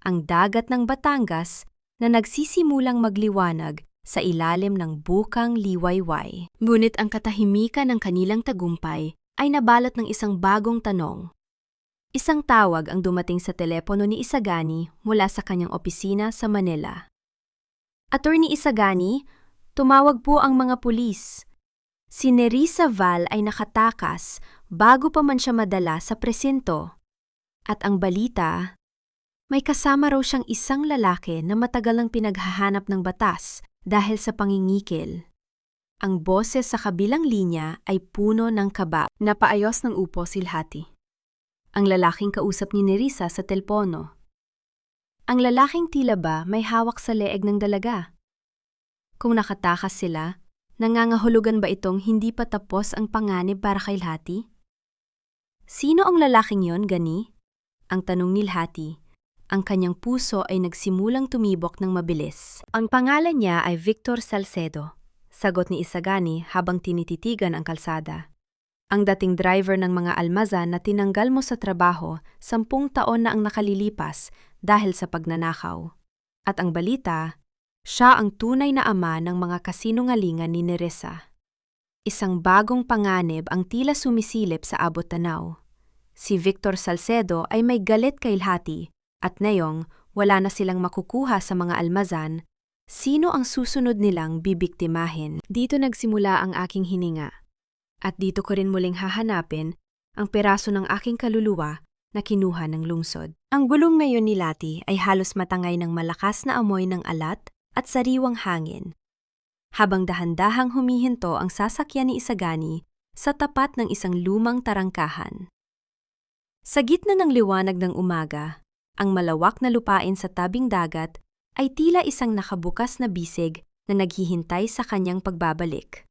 Ang dagat ng Batangas na nagsisimulang magliwanag sa ilalim ng bukang liwayway. Ngunit ang katahimikan ng kanilang tagumpay ay nabalot ng isang bagong tanong. Isang tawag ang dumating sa telepono ni Isagani mula sa kanyang opisina sa Manila. Attorney Isagani, tumawag po ang mga pulis. Si Nerissa Val ay nakatakas bago pa man siya madala sa presinto. At ang balita, may kasama raw siyang isang lalaki na matagal nang pinaghahanap ng batas dahil sa pangingikil. Ang boses sa kabilang linya ay puno ng kaba. Napaayos ng upo si Lualhati. Ang lalaking kausap ni Nerissa sa telpono. Ang lalaking tila ba may hawak sa leeg ng dalaga? Kung nakatakas sila, nangangahulugan ba itong hindi pa tapos ang panganib para kay Lualhati? Sino ang lalaking yon, Gani? Ang tanong ni Lualhati. Ang kanyang puso ay nagsimulang tumibok ng mabilis. Ang pangalan niya ay Victor Salcedo, sagot ni Isagani habang tinititigan ang kalsada. Ang dating driver ng mga almazan na tinanggal mo sa trabaho 10 taon na ang nakalilipas dahil sa pagnanakaw. At ang balita, Siya ang tunay na ama ng mga kasinungalingan ni Nerissa. Isang bagong panganib ang tila sumisilip sa abot-tanaw. Si Victor Salcedo ay may galit kay Lati at ngayong wala na silang makukuha sa mga almazan, sino ang susunod nilang bibiktimahin? Dito nagsimula ang aking hininga. At dito ko rin muling hahanapin ang peraso ng aking kaluluwa na kinuha ng lungsod. Ang gulong ngayon ni Lati ay halos matangay ng malakas na amoy ng alat at sariwang hangin. Habang dahan-dahang humihinto ang sasakyan ni Isagani sa tapat ng isang lumang tarangkahan. Sa gitna ng liwanag ng umaga, ang malawak na lupain sa tabing dagat ay tila isang nakabukas na bisig na naghihintay sa kanyang pagbabalik.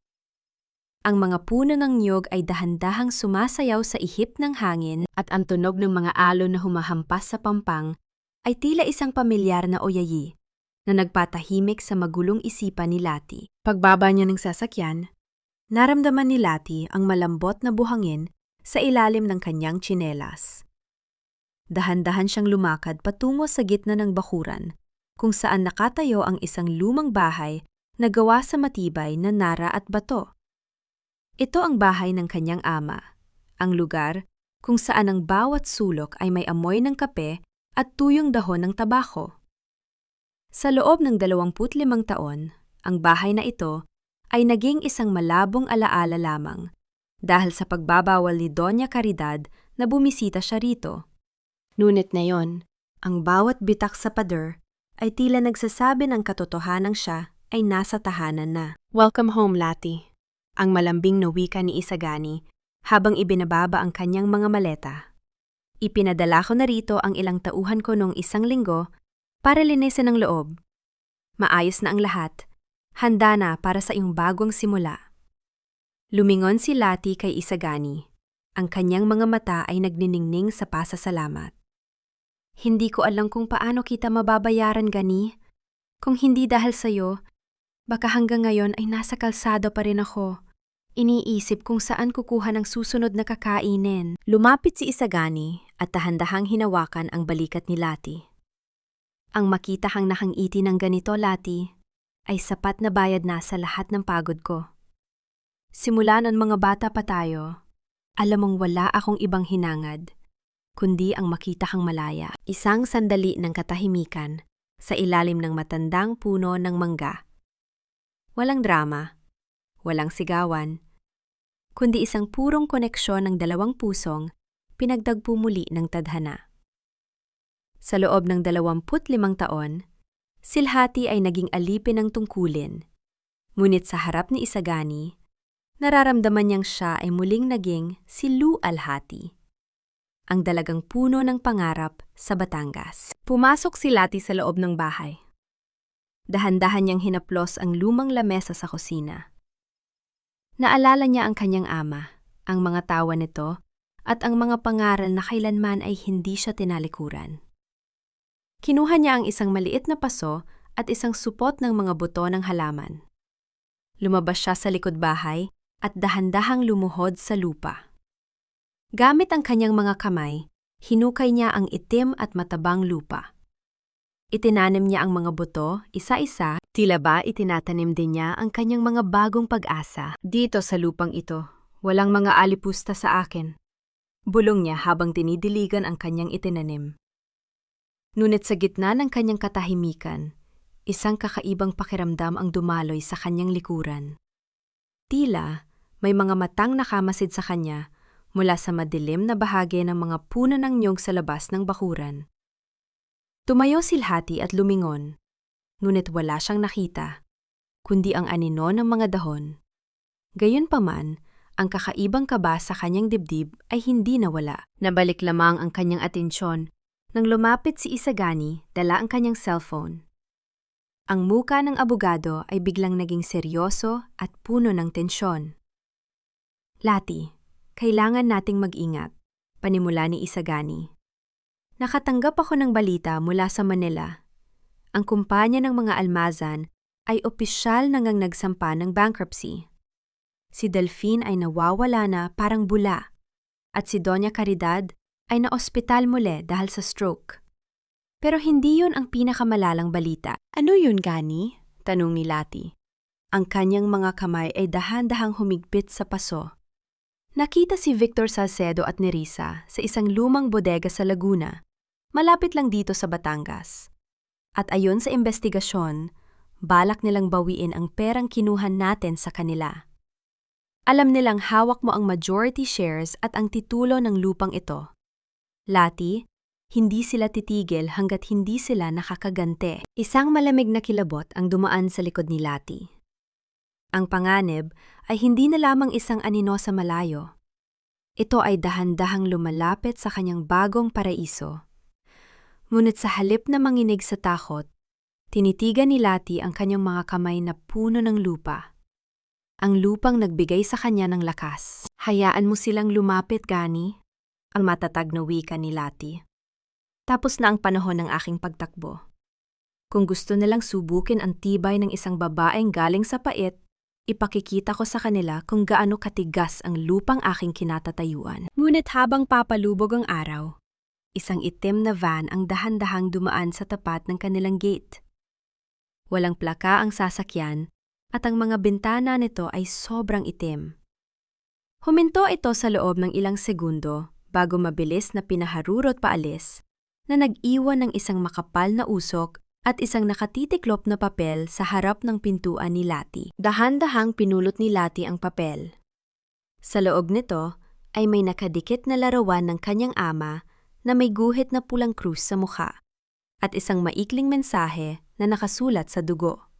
Ang mga puno ng niyog ay dahan-dahang sumasayaw sa ihip ng hangin at ang tunog ng mga alon na humahampas sa pampang ay tila isang pamilyar na oyayi na nagpatahimik sa magulong isipan ni Lati. Pagbaba niya ng sasakyan, naramdaman ni Lati ang malambot na buhangin sa ilalim ng kanyang tsinelas. Dahan-dahan siyang lumakad patungo sa gitna ng bakuran, kung saan nakatayo ang isang lumang bahay na gawa sa matibay na nara at bato. Ito ang bahay ng kanyang ama, ang lugar kung saan ang bawat sulok ay may amoy ng kape at tuyong dahon ng tabako. Sa loob ng 25 taon, ang bahay na ito ay naging isang malabong alaala lamang dahil sa pagbabawal ni Doña Caridad na bumisita siya rito. Ngunit ngayon, ang bawat bitak sa pader ay tila nagsasabi ng katotohanang siya ay nasa tahanan na. Welcome home, Lati. Ang malambing na wika ni Isagani habang ibinababa ang kanyang mga maleta. Ipinadala ko na rito ang ilang tauhan ko noong 1 linggo para linisin ang loob. Maayos na ang lahat. Handa na para sa iyong bagong simula. Lumingon si Lati kay Isagani. Ang kanyang mga mata ay nagniningning sa pasasalamat. Hindi ko alam kung paano kita mababayaran, Gani. Kung hindi dahil sa'yo, baka hanggang ngayon ay nasa kalsada pa rin ako. Iniisip kung saan kukuha ng susunod na kakainin. Lumapit si Isagani at dahan-dahang hinawakan ang balikat ni Lati. Ang makita kang nakangiti ng ganito, Lati, ay sapat na bayad na sa lahat ng pagod ko. Simula ng mga bata pa tayo, alam mong wala akong ibang hinangad, kundi ang makita kang malaya. Isang sandali ng katahimikan sa ilalim ng matandang puno ng mangga. Walang drama, walang sigawan, kundi isang purong koneksyon ng dalawang pusong pinagdagpo muli ng tadhana. Sa loob ng 25 taon, si Lati ay naging alipin ng tungkulin, ngunit sa harap ni Isagani, nararamdaman niyang siya ay muling naging si Lu Alhati, ang dalagang puno ng pangarap sa Batangas. Pumasok si Lati sa loob ng bahay. Dahan-dahan niyang hinaplos ang lumang lamesa sa kusina. Naalala niya ang kanyang ama, ang mga tawa nito, at ang mga pangaral na kailanman ay hindi siya tinalikuran. Kinuha niya ang isang maliit na paso at isang supot ng mga buto ng halaman. Lumabas siya sa likod bahay at dahan-dahang lumuhod sa lupa. Gamit ang kanyang mga kamay, hinukay niya ang itim at matabang lupa. Itinanim niya ang mga buto, isa-isa, tila ba itinatanim din niya ang kanyang mga bagong pag-asa. Dito sa lupang ito, walang mga alipusta sa akin. Bulong niya habang tinidiligan ang kanyang itinanim. Ngunit sa gitna ng kanyang katahimikan, isang kakaibang pakiramdam ang dumaloy sa kanyang likuran. Tila may mga matang nakamasid sa kanya mula sa madilim na bahagi ng mga puno ng niyog sa labas ng bakuran. Tumayo si Lati at lumingon, ngunit wala siyang nakita, kundi ang anino ng mga dahon. Gayunpaman, ang kakaibang kaba sa kanyang dibdib ay hindi nawala. Nabalik lamang ang kanyang atensyon nang lumapit si Isagani, dala ang kanyang cellphone. Ang muka ng abogado ay biglang naging seryoso at puno ng tensyon. Lati, kailangan nating mag-ingat, panimula ni Isagani. Nakatanggap ako ng balita mula sa Manila. Ang kumpanya ng mga almazan ay opisyal nang nagsampa ng bankruptcy. Si Delphine ay nawawala na parang bula, at si Doña Caridad ay na-ospital muli dahil sa stroke. Pero hindi yun ang pinakamalalang balita. Ano yun, Gani? Tanong ni Lati. Ang kanyang mga kamay ay dahan-dahang humigpit sa paso. Nakita si Victor Salcedo at Nerissa sa isang lumang bodega sa Laguna, malapit lang dito sa Batangas. At ayon sa investigasyon, balak nilang bawiin ang perang kinuhan natin sa kanila. Alam nilang hawak mo ang majority shares at ang titulo ng lupang ito. Lati, hindi sila titigil hanggat hindi sila nakakagante. Isang malamig na kilabot ang dumaan sa likod ni Lati. Ang panganib ay hindi na lamang isang anino sa malayo. Ito ay dahan-dahang lumalapit sa kanyang bagong paraiso. Ngunit sa halip na manginig sa takot, tinitigan ni Lati ang kanyang mga kamay na puno ng lupa. Ang lupang nagbigay sa kanya ng lakas. Hayaan mo silang lumapit, Gani, ang matatag na wika ni Lati. Tapos na ang panahon ng aking pagtakbo. Kung gusto nilang subukin ang tibay ng isang babaeng galing sa pait, ipakikita ko sa kanila kung gaano katigas ang lupang aking kinatatayuan. Ngunit habang papalubog ang araw, isang itim na van ang dahan-dahang dumaan sa tapat ng kanilang gate. Walang plaka ang sasakyan at ang mga bintana nito ay sobrang itim. Huminto ito sa loob ng ilang segundo bago mabilis na pinaharurot paalis na nag-iwan ng isang makapal na usok at isang nakatitiklop na papel sa harap ng pintuan ni Lati. Dahan-dahang pinulot ni Lati ang papel. Sa loob nito ay may nakadikit na larawan ng kanyang ama na may guhit na pulang krus sa mukha at isang maikling mensahe na nakasulat sa dugo.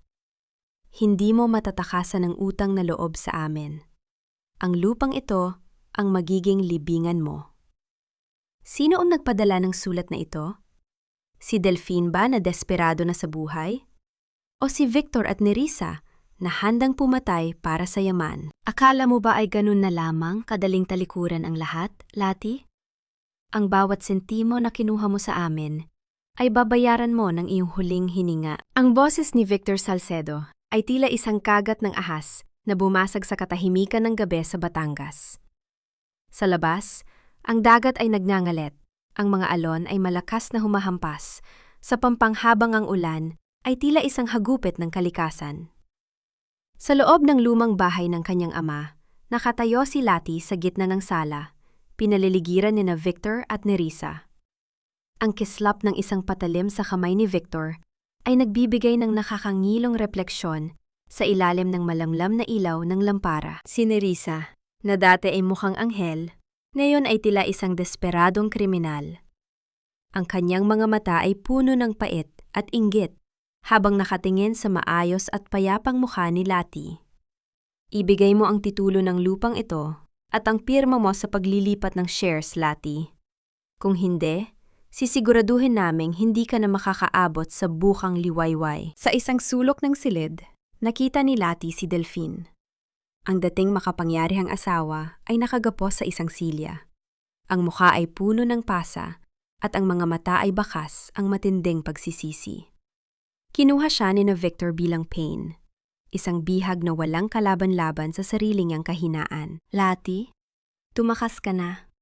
Hindi mo matatakasan ng utang na loob sa amin. Ang lupang ito ang magiging libingan mo. Sino ang nagpadala ng sulat na ito? Si Delphine ba na desperado na sa buhay? O si Victor at Nerissa na handang pumatay para sa yaman? Akala mo ba ay ganun na lamang kadaling talikuran ang lahat, Lati? Ang bawat sentimo na kinuha mo sa amin ay babayaran mo ng iyong huling hininga. Ang boses ni Victor Salcedo ay tila isang kagat ng ahas na bumasag sa katahimikan ng gabi sa Batangas. Sa labas, ang dagat ay nagngangalit. Ang mga alon ay malakas na humahampas. Sa pampanghabang ang ulan ay tila isang hagupit ng kalikasan. Sa loob ng lumang bahay ng kanyang ama, nakatayo si Lati sa gitna ng sala, pinaliligiran ni na Victor at Nerissa. Ang kislap ng isang patalim sa kamay ni Victor ay nagbibigay ng nakakangilong refleksyon sa ilalim ng malamlam na ilaw ng lampara. Si Nerissa, na dati ay mukhang anghel, ngayon ay tila isang desperadong kriminal. Ang kanyang mga mata ay puno ng pait at inggit habang nakatingin sa maayos at payapang mukha ni Lati. Ibigay mo ang titulo ng lupang ito at ang pirma mo sa paglilipat ng shares, Lati. Kung hindi, sisiguraduhin naming hindi ka na makakaabot sa bukang liwayway. Sa isang sulok ng silid, nakita ni Lati si Delphine. Ang dating makapangyarihang asawa ay nakagapo sa isang silya. Ang mukha ay puno ng pasa at ang mga mata ay bakas ang matinding pagsisisi. Kinuha siya ni na Victor bilang pain, isang bihag na walang kalaban-laban sa sarili niyang kahinaan. Lati, tumakas ka na.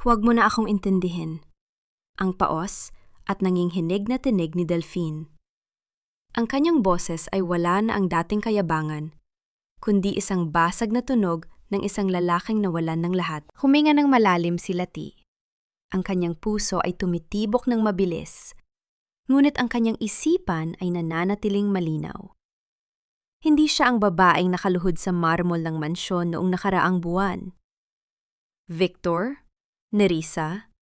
Huwag mo na akong intindihin. Ang paos at nanginginig na tinig ni Delphine. Ang kanyang boses ay wala na ang dating kayabangan, kundi isang basag na tunog ng isang lalaking nawalan ng lahat. Huminga ng malalim si Lati. Ang kanyang puso ay tumitibok ng mabilis, ngunit ang kanyang isipan ay nananatiling malinaw. Hindi siya ang babaeng nakaluhod sa marmol ng mansyon noong nakaraang buwan. Victor? Nerissa?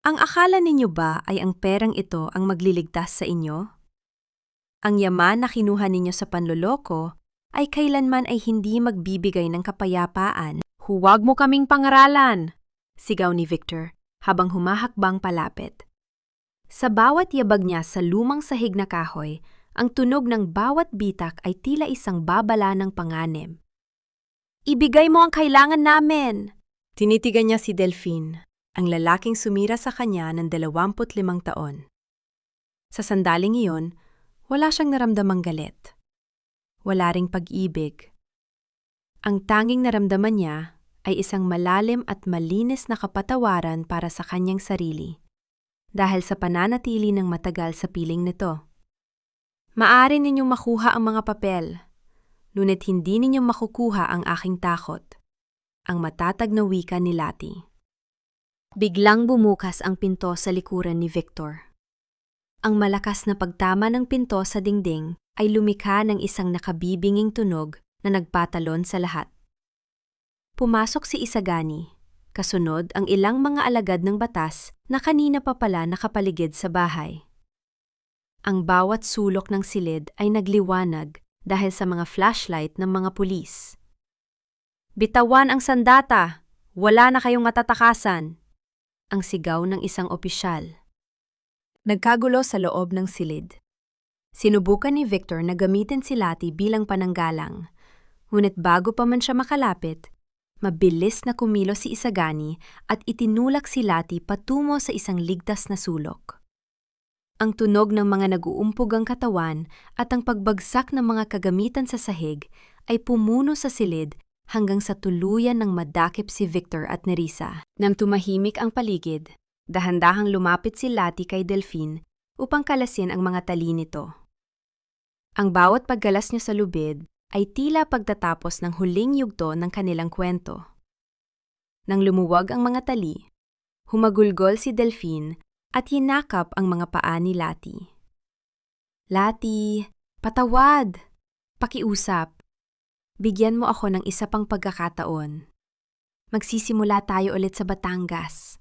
Ang akala ninyo ba ay ang perang ito ang magliligtas sa inyo? Ang yaman na kinuha ninyo sa panloloko ay kailanman ay hindi magbibigay ng kapayapaan. Huwag mo kaming pangaralan, sigaw ni Victor habang humahakbang palapit. Sa bawat yabag niya sa lumang sahig na kahoy, ang tunog ng bawat bitak ay tila isang babala ng panganib. Ibigay mo ang kailangan namin! Tinitigan niya si Delphine, ang lalaking sumira sa kanya ng 25 taon. Sa sandaling iyon, wala siyang naramdamang galit. Wala ring pag-ibig. Ang tanging naramdaman niya ay isang malalim at malinis na kapatawaran para sa kanyang sarili, dahil sa pananatili ng matagal sa piling nito. Maaari ninyong makuha ang mga papel, ngunit hindi ninyong makukuha ang aking takot, ang matatag na wika ni Lati. Biglang bumukas ang pinto sa likuran ni Victor. Ang malakas na pagtama ng pinto sa dingding ay lumikha ng isang nakabibinging tunog na nagpatalon sa lahat. Pumasok si Isagani, kasunod ang ilang mga alagad ng batas na kanina pa pala nakapaligid sa bahay. Ang bawat sulok ng silid ay nagliwanag dahil sa mga flashlight ng mga pulis. "Bitawan ang sandata! Wala na kayong matatakasan!" Ang sigaw ng isang opisyal. Nagkagulo sa loob ng silid. Sinubukan ni Victor na gamitin si Lati bilang pananggalang, ngunit bago pa man siya makalapit, mabilis na kumilos si Isagani at itinulak si Lati patungo sa isang ligtas na sulok. Ang tunog ng mga nag-uumpog ang katawan at ang pagbagsak ng mga kagamitan sa sahig ay pumuno sa silid hanggang sa tuluyan ng madakip si Victor at Nerissa. Nang tumahimik ang paligid, dahan-dahang lumapit si Lati kay Delphine upang kalasin ang mga tali nito. Ang bawat paggalas niya sa lubid ay tila pagtatapos ng huling yugto ng kanilang kwento. Nang lumuwag ang mga tali, humagulgol si Delphine at hinakap ang mga paa ni Lati. "Lati, patawad! Pakiusap. Bigyan mo ako ng isa pang pagkakataon. Magsisimula tayo ulit sa Batangas."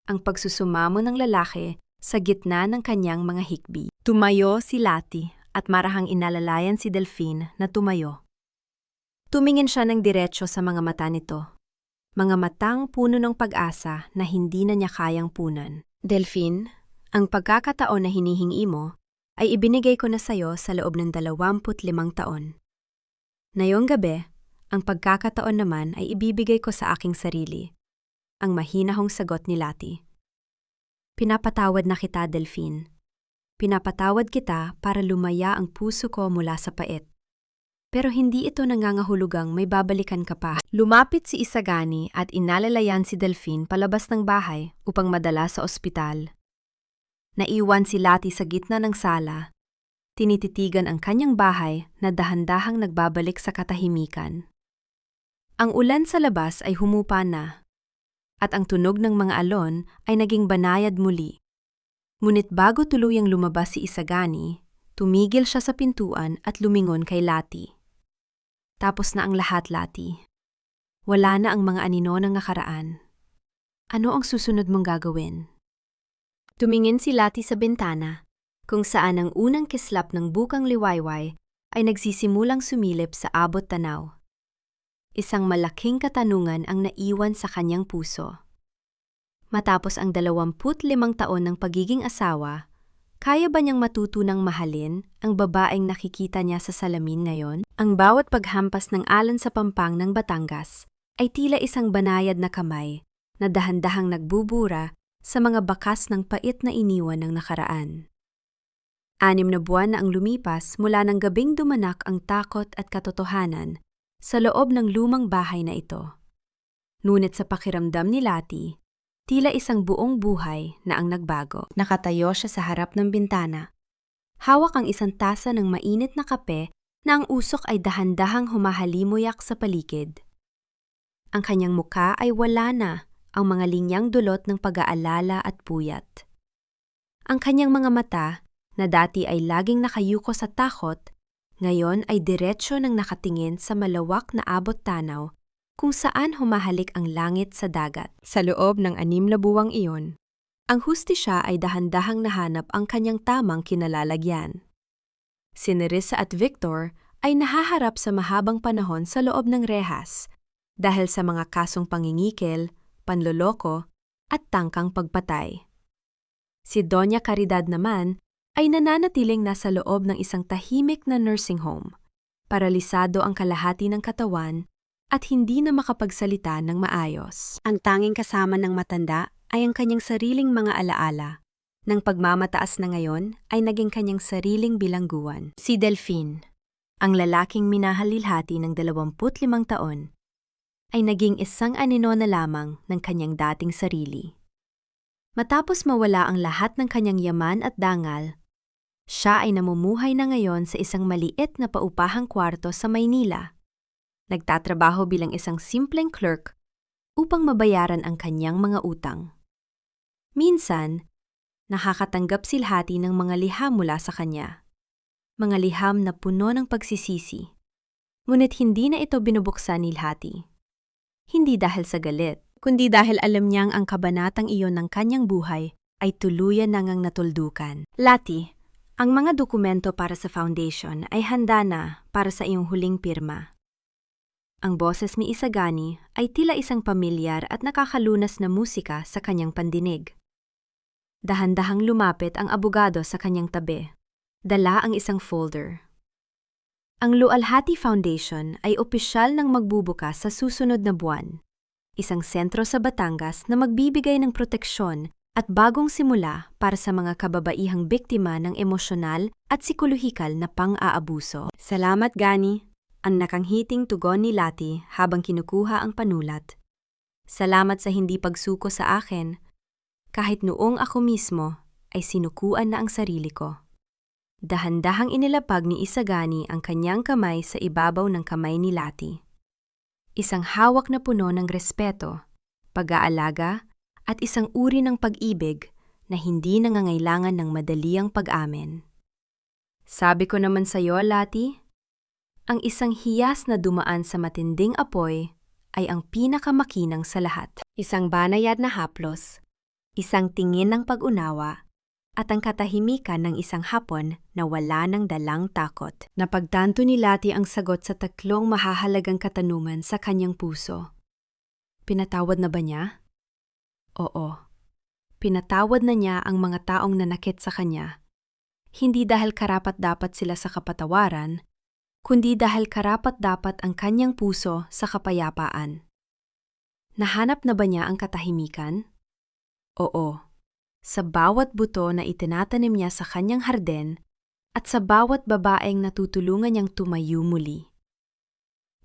Ang pagsusumamo ng lalaki sa gitna ng kanyang mga hikbi. Tumayo si Lati at marahang inalalayan si Delphine na tumayo. Tumingin siya ng diretsyo sa mga mata nito. Mga matang puno ng pag-asa na hindi na niya kayang punan. "Delphine, ang pagkakataon na hinihingi mo ay ibinigay ko na sayo sa loob ng 25 taon. Ngayong gabi, ang pagkakataon naman ay ibibigay ko sa aking sarili." Ang mahinahong sagot ni Lati. "Pinapatawad na kita, Delphine. Pinapatawad kita para lumaya ang puso ko mula sa pait. Pero hindi ito nangangahulugang may babalikan ka pa." Lumapit si Isagani at inalalayan si Delphine palabas ng bahay upang madala sa ospital. Naiwan si Lati sa gitna ng sala. Tinititigan ang kanyang bahay na dahan-dahang nagbabalik sa katahimikan. Ang ulan sa labas ay humupa na, at ang tunog ng mga alon ay naging banayad muli. Ngunit bago tuluyang lumabas si Isagani, tumigil siya sa pintuan at lumingon kay Lati. "Tapos na ang lahat, Lati. Wala na ang mga anino ng nakaraan. Ano ang susunod mong gagawin?" Tumingin si Lati sa bintana, kung saan ang unang kislap ng bukang liwayway ay nagsisimulang sumilip sa abot tanaw. Isang malaking katanungan ang naiwan sa kanyang puso. Matapos ang 25 taon ng pagiging asawa, kaya ba niyang matutunang mahalin ang babaeng nakikita niya sa salamin ngayon? Ang bawat paghampas ng alon sa pampang ng Batangas ay tila isang banayad na kamay na dahan-dahang nagbubura sa mga bakas ng pait na iniwan ng nakaraan. 6 na buwan na ang lumipas mula ng gabing dumanak ang takot at katotohanan sa loob ng lumang bahay na ito. Ngunit sa pakiramdam ni Lati, tila isang buong buhay na ang nagbago. Nakatayo siya sa harap ng bintana. Hawak ang isang tasa ng mainit na kape na ang usok ay dahan-dahang humahalimoyak sa paligid. Ang kanyang mukha ay wala na ang mga linyang dulot ng pag-aalala at puyat. Ang kanyang mga mata, na dati ay laging nakayuko sa takot, ngayon ay diretsyo nang nakatingin sa malawak na abot tanaw kung saan humahalik ang langit sa dagat. Sa loob ng 6 na buwang iyon, ang hustisya ay dahan-dahang nahanap ang kanyang tamang kinalalagyan. Si Nerissa at Victor ay nahaharap sa mahabang panahon sa loob ng rehas dahil sa mga kasong pangingikil, panloloko at tangkang pagpatay. Si Doña Caridad naman ay nananatiling nasa loob ng isang tahimik na nursing home, paralisado ang kalahati ng katawan at hindi na makapagsalita ng maayos. Ang tanging kasama ng matanda ay ang kanyang sariling mga alaala. Nang pagmamataas na ngayon ay naging kanyang sariling bilangguan. Si Delphine, ang lalaking minahalilhati ng 25 taon, ay naging isang anino na lamang ng kanyang dating sarili. Matapos mawala ang lahat ng kanyang yaman at dangal, Siya ay namumuhay na ngayon sa isang maliit na paupahang kwarto sa Maynila. Nagtatrabaho bilang isang simpleng clerk upang mabayaran ang kanyang mga utang. Minsan, nakakatanggap silhati ng mga liham mula sa kanya. Mga liham na puno ng pagsisisi. Ngunit hindi na ito binubuksan ni Lati. Hindi dahil sa galit, kundi dahil alam niyang ang kabanatang iyon ng kanyang buhay ay tuluyan nang natuldukan. Lati, ang mga dokumento para sa foundation ay handa na para sa iyong huling pirma. Ang boses ni Isagani ay tila isang pamilyar at nakakalunas na musika sa kanyang pandinig. Dahan-dahang lumapit ang abogado sa kanyang tabi. Dala ang isang folder. Ang Lualhati Foundation ay opisyal ng magbubukas sa susunod na buwan. Isang sentro sa Batangas na magbibigay ng proteksyon at bagong simula para sa mga kababaihang biktima ng emosyonal at psikolohikal na pang-aabuso. Salamat, Gani, ang nakanghiting tugon ni Lati habang kinukuha ang panulat. Salamat sa hindi pagsuko sa akin, kahit noong ako mismo ay sinukuan na ang sarili ko. Dahan-dahang inilapag ni Isagani ang kanyang kamay sa ibabaw ng kamay ni Lati. Isang hawak na puno ng respeto, pag-aalaga, at isang uri ng pag-ibig na hindi nangangailangan ng madaliang pag-amin. Sabi ko naman sa iyo, Lati, ang isang hiyas na dumaan sa matinding apoy ay ang pinakamakinang sa lahat. Isang banayad na haplos, isang tingin ng pag-unawa, at ang katahimikan ng isang hapon na wala ng dalang takot. Napagtanto ni Lati ang sagot sa tatlong mahahalagang katanungan sa kanyang puso. Pinatawad na ba niya? Oo. Pinatawad na niya ang mga taong nanakit sa kanya. Hindi dahil karapat-dapat sila sa kapatawaran, kundi dahil karapat-dapat ang kanyang puso sa kapayapaan. Nahanap na ba niya ang katahimikan? Oo. Sa bawat buto na itinatanim niya sa kanyang harden at sa bawat babaeng natutulungan niyang tumayo muli.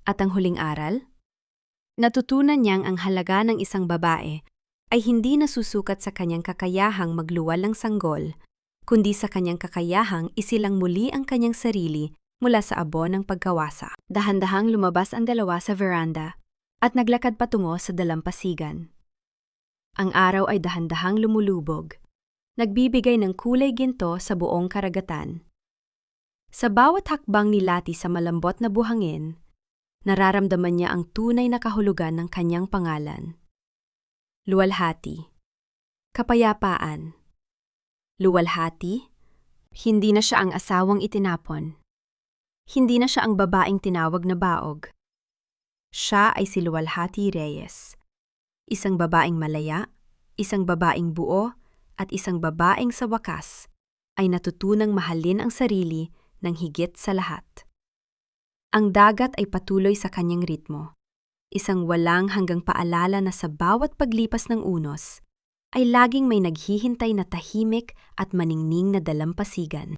At ang huling aral? Natutunan niyang ang halaga ng isang babae ay hindi nasusukat sa kanyang kakayahang magluwal ng sanggol, kundi sa kanyang kakayahang isilang muli ang kanyang sarili mula sa abo ng pagkawasa. Dahan-dahang lumabas ang dalawa sa veranda at naglakad patungo sa dalampasigan. Ang araw ay dahan-dahang lumulubog, nagbibigay ng kulay ginto sa buong karagatan. Sa bawat hakbang ni Lati sa malambot na buhangin, nararamdaman niya ang tunay na kahulugan ng kanyang pangalan. Luwalhati. Kapayapaan. Luwalhati, hindi na siya ang asawang itinapon. Hindi na siya ang babaeng tinawag na baog. Siya ay si Luwalhati Reyes. Isang babaeng malaya, isang babaeng buo, at isang babaeng sa wakas ay natutunang mahalin ang sarili ng higit sa lahat. Ang dagat ay patuloy sa kanyang ritmo. Isang walang hanggang paalala na sa bawat paglipas ng unos ay laging may naghihintay na tahimik at maningning na dalampasigan.